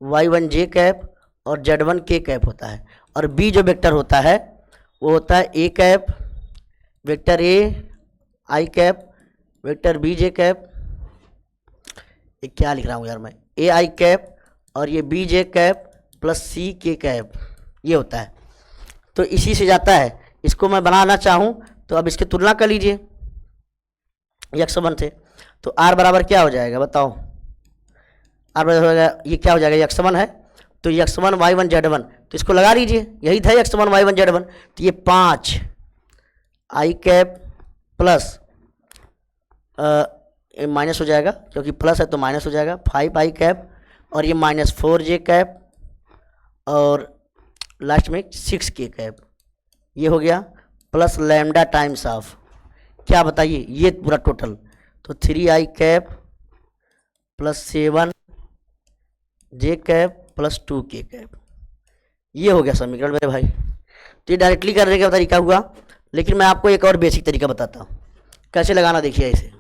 y1 j कैप और z1 k कैप होता है। और b जो वेक्टर होता है वो होता है a cap, vector a i cap, vector b j cap, ये क्या लिख रहा हूँ यार मैं, a i कैप और ये b j cap plus c k cap, ये होता है। तो इसी से जाता है। इसको मैं बनाना चाहूँ तो अब इसकी तुलना कर लीजिए x1 से, तो r बराबर क्या हो जाएगा बताओ? r बराबर हो जाएगा, ये क्या हो जाएगा? x1 है तो x1 y1 z1, तो इसको लगा लीजिए, यही था x1 y1 z1। तो ये 5 i कैप प्लस माइनस हो जाएगा, क्योंकि प्लस है तो माइनस हो जाएगा, 5 i कैप और ये माइनस 4 j कैप और लास्ट में 6 k कैप, ये हो गया प्लस लैम्डा टाइम्स ऑफ क्या बताइए, ये पूरा टोटल, तो 3i cap plus 7j cap plus 2k cap, ये हो गया समीकरण मेरे भाई। तो ये डायरेक्टली करने का तरीका हुआ, लेकिन मैं आपको एक और बेसिक तरीका बताता हूँ कैसे लगाना। देखिए इसे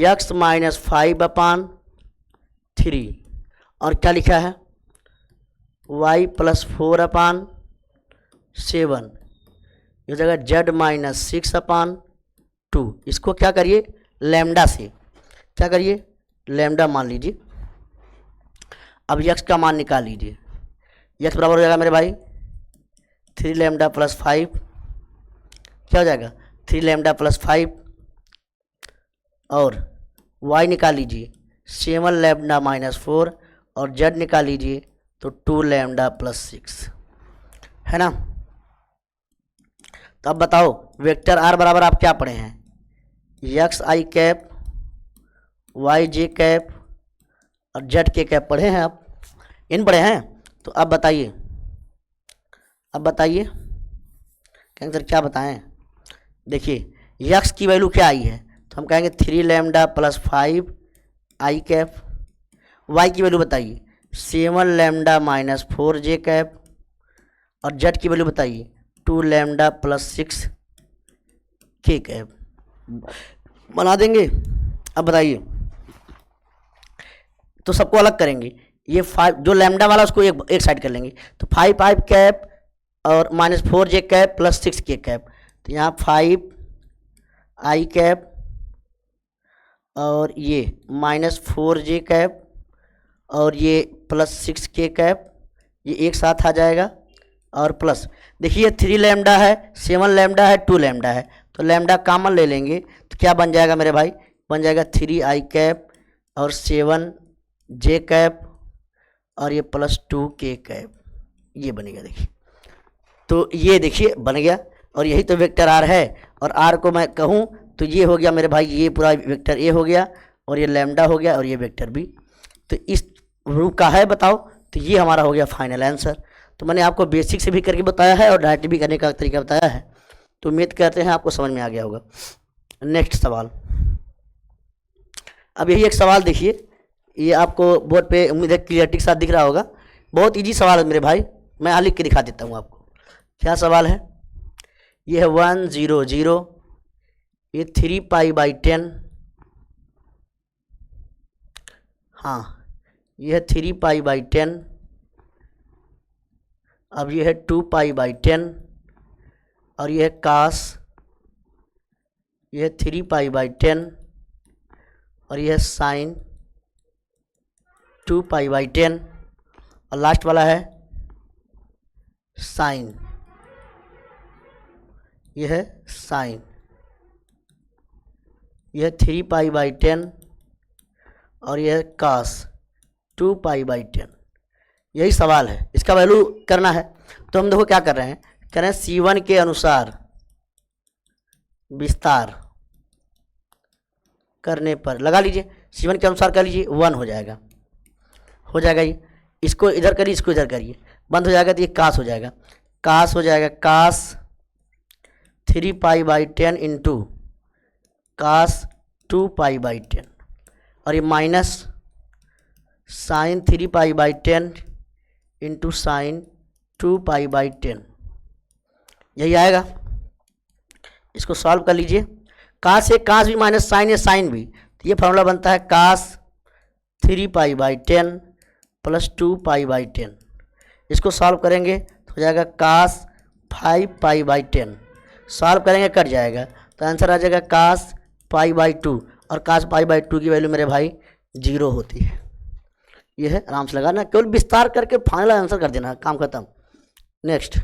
x माइनस 5/3 और क्या लिखा है y प्लस 4/7, इस जगह z माइनस 6/2। इसको क्या करिए लैम्डा से, क्या करिए लैम्डा मान लीजिए। अब x का मान निकाल लीजिए, x बराबर हो जाएगा मेरे भाई 3 लैम्डा प्लस 5, क्या हो जाएगा 3 लैम्डा प्लस 5, और y निकाल लीजिए 7 लैम्डा माइनस 4, और z निकाल लीजिए तो 2 लैम्डा प्लस 6, है ना। तो अब बताओ वेक्टर r बराबर आप क्या पढ़े हैं, एक्स आई कैप वाई जे कैप और जेड के कैप पढ़े हैं आप, इन पढ़े हैं। तो अब बताइए कहेंगे सर क्या बताएं। देखिए एक्स की वैल्यू क्या आई है, तो हम कहेंगे 3 लैम्डा प्लस 5 आई कैप, वाई की वैल्यू बताइए 7 लैम्डा माइनस 4 जे कैप, और जेड की वैल्यू बताइए 2 लैम्डा प्लस 6 के कैप। बना देंगे। अब बताइए, तो सबको अलग करेंगे, ये 5 जो लैम्डा वाला उसको एक साइड कर लेंगे, तो 5 कैप और माइनस 4 जे कैप प्लस 6 के कैप, तो यहाँ 5 आई कैप और ये माइनस 4 जे कैप और ये प्लस 6 के कैप, ये एक साथ आ जाएगा। और प्लस देखिए 3 लैम्डा है, 7 लैम्डा है, 2 लैम्डा है, तो लैम्डा कॉमन ले लेंगे तो क्या बन जाएगा मेरे भाई, बन जाएगा 3 आई कैप और 7 जे कैप और ये प्लस 2 के कैप, ये बनेगा। देखिए तो ये देखिए बन गया, और यही तो वेक्टर आर है। और आर को मैं कहूँ तो ये हो गया मेरे भाई, ये पूरा वेक्टर ए हो गया, और ये लैम्डा हो गया, और ये वेक्टर बी। तो इस रूप का है बताओ, तो ये हमारा हो गया फाइनल आंसर। तो मैंने आपको बेसिक से भी करके बताया है और डायरेक्ट भी करने का तरीका बताया है, तो उम्मीद करते हैं आपको समझ में आ गया होगा। नेक्स्ट सवाल, अब यही एक सवाल देखिए, ये आपको बोर्ड पे उम्मीद है क्लियरिटी के साथ दिख रहा होगा। बहुत इजी सवाल है मेरे भाई, मैं यहाँ लिख के दिखा देता हूँ आपको। क्या सवाल है, ये है 1 0 0, ये 3π/10, हाँ ये है 3π/10, अब ये है 2π/10, और ये है कास, ये है 3π/10, और ये है साइन 2π/10, और लास्ट वाला है साइन, ये है साइन, यह है 3π/10 और यह है कास 2π/10। यही सवाल है, इसका वैल्यू करना है। तो हम देखो क्या कर रहे हैं, कह रहे हैं C1 के अनुसार विस्तार करने पर, लगा लीजिए C1 के अनुसार कर लीजिए 1 हो जाएगा ये, इसको इधर करिए, इसको इधर करिए, बंद हो जाएगा तो ये कास हो जाएगा, कास 3π/10 इंटू कास 2π/10, और ये माइनस साइन 3π/10 इंटू साइन 2π/10, यही आएगा। इसको सॉल्व कर लीजिए, कास है कास भी माइनस साइन है साइन भी, तो ये फॉर्मूला बनता है कास 3π/10 प्लस 2π/10। इसको सॉल्व करेंगे तो हो जाएगा कास 5π/10, सॉल्व करेंगे कट जाएगा, तो आंसर आ जाएगा कास π/2, और कास π/2 की वैल्यू मेरे भाई 0 होती है। ये है, आराम से लगाना, केवल विस्तार करके फाइनल आंसर कर देना, काम खत्म। नेक्स्ट,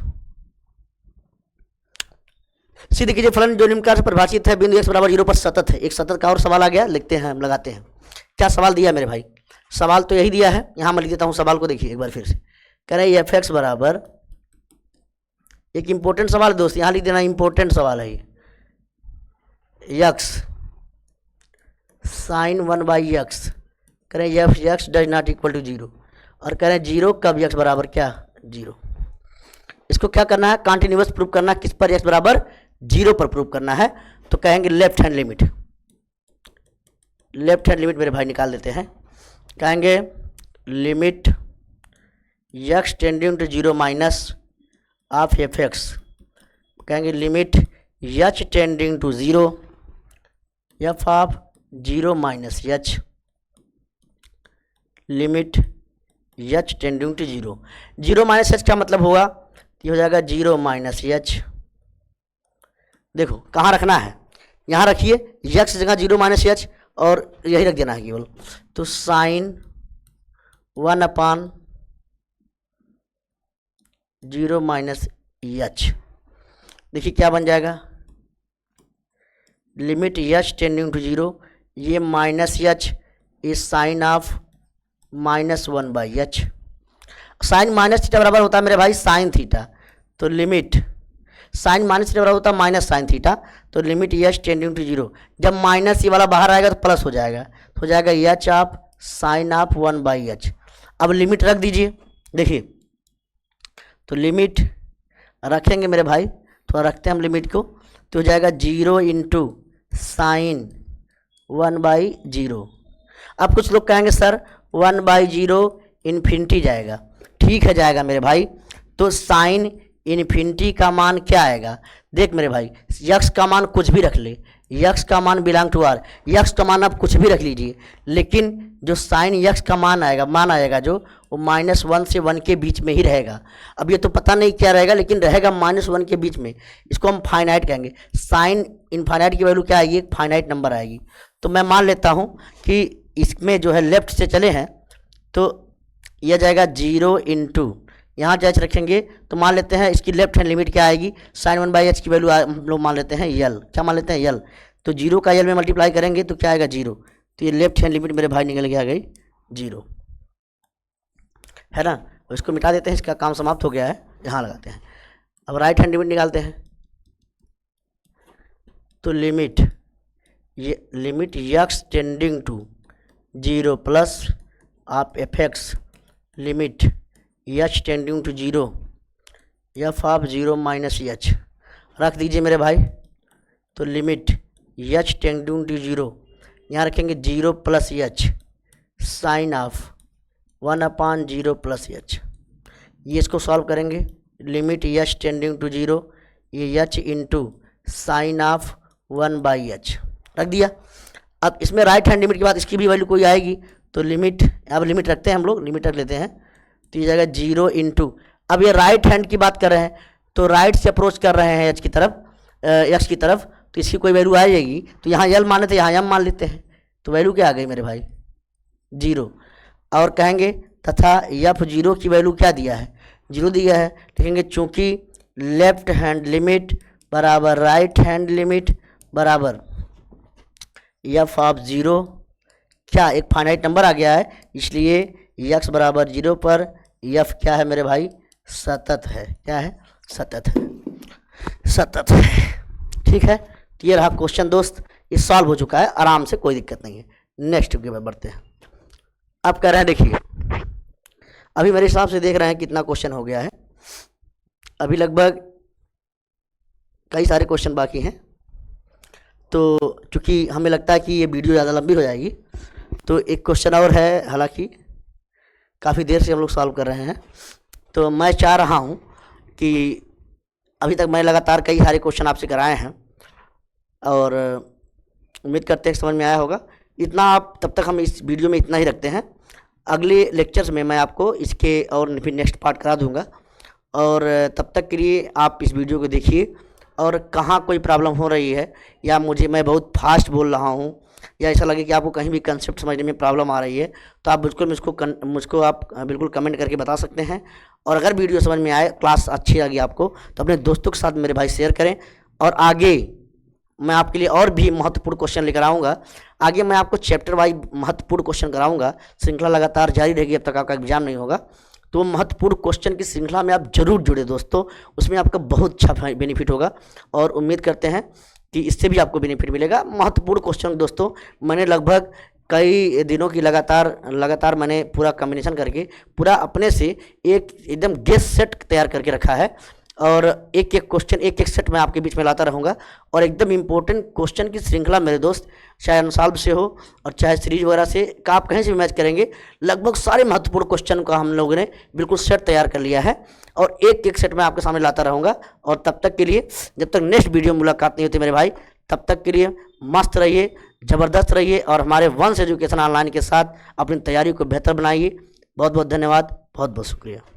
सिद्ध कीजिए फलन जो निम्नकार से परिभाषित है, बिंदु x बराबर 0 पर सतत है। एक सतत का और सवाल आ गया, लिखते हैं हम, लगाते हैं। क्या सवाल दिया मेरे भाई, सवाल तो यही दिया है, यहाँ मैं लिख देता हूँ सवाल को, देखिए एक बार फिर से। कह रहे हैं f(x) बराबर, एक इंपॉर्टेंट सवाल दोस्त, यहाँ लिख देना इंपॉर्टेंट सवाल है ये, x साइन 1/x, कह रहे हैं f(x) does not equal to 0, और कह रहे हैं 0 कब x बराबर क्या 0। इसको क्या करना है, कंटिन्यूअस प्रूव करना है, किस पर, x बराबर 0 पर प्रूव करना है। तो कहेंगे left hand limit, left hand limit मेरे भाई निकाल देते हैं। कहेंगे limit x tending to 0 minus of F x, कहेंगे limit h tending to 0 F of 0 minus h, limit h tending to 0, 0 minus h क्या मतलब होगा, ये हो जाएगा 0 माइनस h। देखो कहाँ रखना है, यहाँ रखिए, x जगह 0 माइनस h और यही रख देना है केवल। तो साइन 1/0 माइनस h, देखिए क्या बन जाएगा, लिमिट h टेंडिंग टू 0, ये minus h is sine of -1/h। Sine minus theta बराबर होता है मेरे भाई साइन थीटा, तो लिमिट साइन माइनस थीटा बराबर होता है माइनस साइन थीटा, तो लिमिट h टेंडिंग टू 0, जब माइनस ये वाला बाहर आएगा तो प्लस हो जाएगा, तो हो जाएगा h of sine of 1/h। अब लिमिट रख दीजिए, देखिए तो लिमिट रखेंगे मेरे भाई, तो रखते हैं हम लिमिट को, तो हो जाएगा 0 इंटू साइन 1/0। अब कुछ लोग कहेंगे सर 1/0 इन्फिनिटी जाएगा, ठीक है जाएगा मेरे भाई। तो साइन इन्फिनिटी का मान क्या आएगा, देख मेरे भाई यक्स का मान कुछ भी रख ले, यक्स का मान बिलोंग टू आर, यक्स का मान आप कुछ भी रख लीजिए, लेकिन जो साइन यक्स का मान आएगा जो वो -1 से 1 के बीच में ही रहेगा। अब ये तो पता नहीं क्या रहेगा, लेकिन रहेगा -1 के बीच में, इसको हम फाइनाइट कहेंगे। साइन इनफाइनाइट की वैल्यू क्या आएगी, एक फाइनाइट नंबर आएगी। तो मैं मान लेता हूँ कि इसमें जो है लेफ्ट से चले हैं, तो यह जाएगा 0 इंटू, यहाँ जैच रखेंगे तो मान लेते हैं इसकी लेफ्ट हैंड लिमिट क्या आएगी, साइन 1/h की वैल्यू हम लोग मान लेते हैं यल, क्या मान लेते हैं यल, तो 0 का यल में मल्टीप्लाई करेंगे तो क्या आएगा 0, तो ये लेफ्ट हैंड लिमिट मेरे भाई निकल के आ गई 0, है ना। और इसको मिटा देते हैं, इसका काम समाप्त हो गया है, यहाँ लगाते हैं। अब राइट हैंड लिमिट निकालते हैं, तो limit x tending to 0 plus of F X, limit h tending to 0 F of 0 minus h रख दीजिए मेरे भाई। तो लिमिट h टेंडिंग टू 0, यहाँ रखेंगे 0 plus h sine of 1/0 plus h, ये इसको सॉल्व करेंगे, लिमिट h टेंडिंग टू 0, ये h into sine of 1/h रख दिया। अब इसमें राइट हैंड लिमिट के बाद इसकी भी वैल्यू कोई आएगी, तो लिमिट, अब लिमिट रखते हैं हम लोग, लिमिट रख लेते हैं, तो ये जाएगा 0 इंटू, अब ये राइट हैंड की बात कर रहे हैं, तो राइट से अप्रोच कर रहे हैं x की तरफ, x की तरफ, तो इसकी कोई वैल्यू आ जाएगी, तो यहाँ यल मान लेते हैं, यहाँ m मान लेते हैं, तो वैल्यू क्या आ गई मेरे भाई 0। और कहेंगे तथा f0 की वैल्यू क्या दिया है, 0 दिया है, लिखेंगे चूँकि लेफ्ट हैंड लिमिट बराबर राइट हैंड लिमिट बराबर f ऑफ 0 क्या एक फाइनाइट नंबर आ गया है, इसलिए x बराबर 0 पर f क्या है मेरे भाई, सतत है, क्या है, सतत है, सतत है, ठीक है। तो ये रहा क्वेश्चन दोस्त, ये सॉल्व हो चुका है आराम से, कोई दिक्कत नहीं है। नेक्स्ट के बाद बढ़ते हैं। अब कह रहे हैं, देखिए अभी मेरे हिसाब से देख रहे हैं कितना क्वेश्चन हो गया है, अभी लगभग कई सारे क्वेश्चन बाकी हैं, तो चूँकि हमें लगता है कि ये वीडियो ज़्यादा लंबी हो जाएगी, तो एक क्वेश्चन और है, हालांकि काफ़ी देर से हम लोग सॉल्व कर रहे हैं, तो मैं चाह रहा हूँ कि अभी तक मैं लगातार कई सारे क्वेश्चन आपसे कराए हैं, और उम्मीद करते हैं समझ में आया होगा। इतना आप, तब तक हम इस वीडियो में इतना ही रखते हैं, अगले लेक्चर्स में मैं आपको इसके और फिर नेक्स्ट पार्ट करा दूँगा, और तब तक के लिए आप इस वीडियो को देखिए, और कहाँ कोई प्रॉब्लम हो रही है, या मैं बहुत फास्ट बोल रहा हूँ, या ऐसा लगे कि आपको कहीं भी कंसेप्ट समझने में प्रॉब्लम आ रही है, तो आप बिल्कुल मुझको आप बिल्कुल कमेंट करके बता सकते हैं। और अगर वीडियो समझ में आए, क्लास अच्छी लगी आपको, तो अपने दोस्तों के साथ मेरे भाई शेयर करें, और आगे मैं आपके लिए और भी महत्वपूर्ण क्वेश्चन लेकर आऊँगा। आगे मैं आपको चैप्टर वाइज महत्वपूर्ण क्वेश्चन कराऊँगा, श्रृंखला लगातार जारी रहेगी, अब तक आपका एग्जाम नहीं होगा, तो महत्वपूर्ण क्वेश्चन की श्रृंखला में आप जरूर जुड़े दोस्तों, उसमें आपका बहुत अच्छा बेनिफिट होगा, और उम्मीद करते हैं कि इससे भी आपको बेनिफिट मिलेगा। महत्वपूर्ण क्वेश्चन दोस्तों मैंने लगभग कई दिनों की लगातार मैंने पूरा कॉम्बिनेशन करके पूरा अपने से एक एकदम गेस सेट तैयार करके रखा है। और एक एक क्वेश्चन एक एक सेट मैं आपके बीच में लाता रहूँगा। और एकदम इम्पोर्टेंट क्वेश्चन की श्रृंखला मेरे दोस्त, चाहे अनसॉल्व से हो और चाहे सीरीज वगैरह से, का आप कहीं से भी मैच करेंगे, लगभग सारे महत्वपूर्ण क्वेश्चन का हम लोगों ने बिल्कुल सेट तैयार कर लिया है। और एक एक सेट मैं आपके सामने लाता रहूँगा। और तब तक के लिए, जब तक नेक्स्ट वीडियो मुलाकात नहीं होती मेरे भाई, तब तक के लिए मस्त रहिए, ज़बरदस्त रहिए और हमारे वंश एजुकेशन ऑनलाइन के साथ अपनी तैयारी को बेहतर बनाइए। बहुत बहुत धन्यवाद, बहुत बहुत शुक्रिया।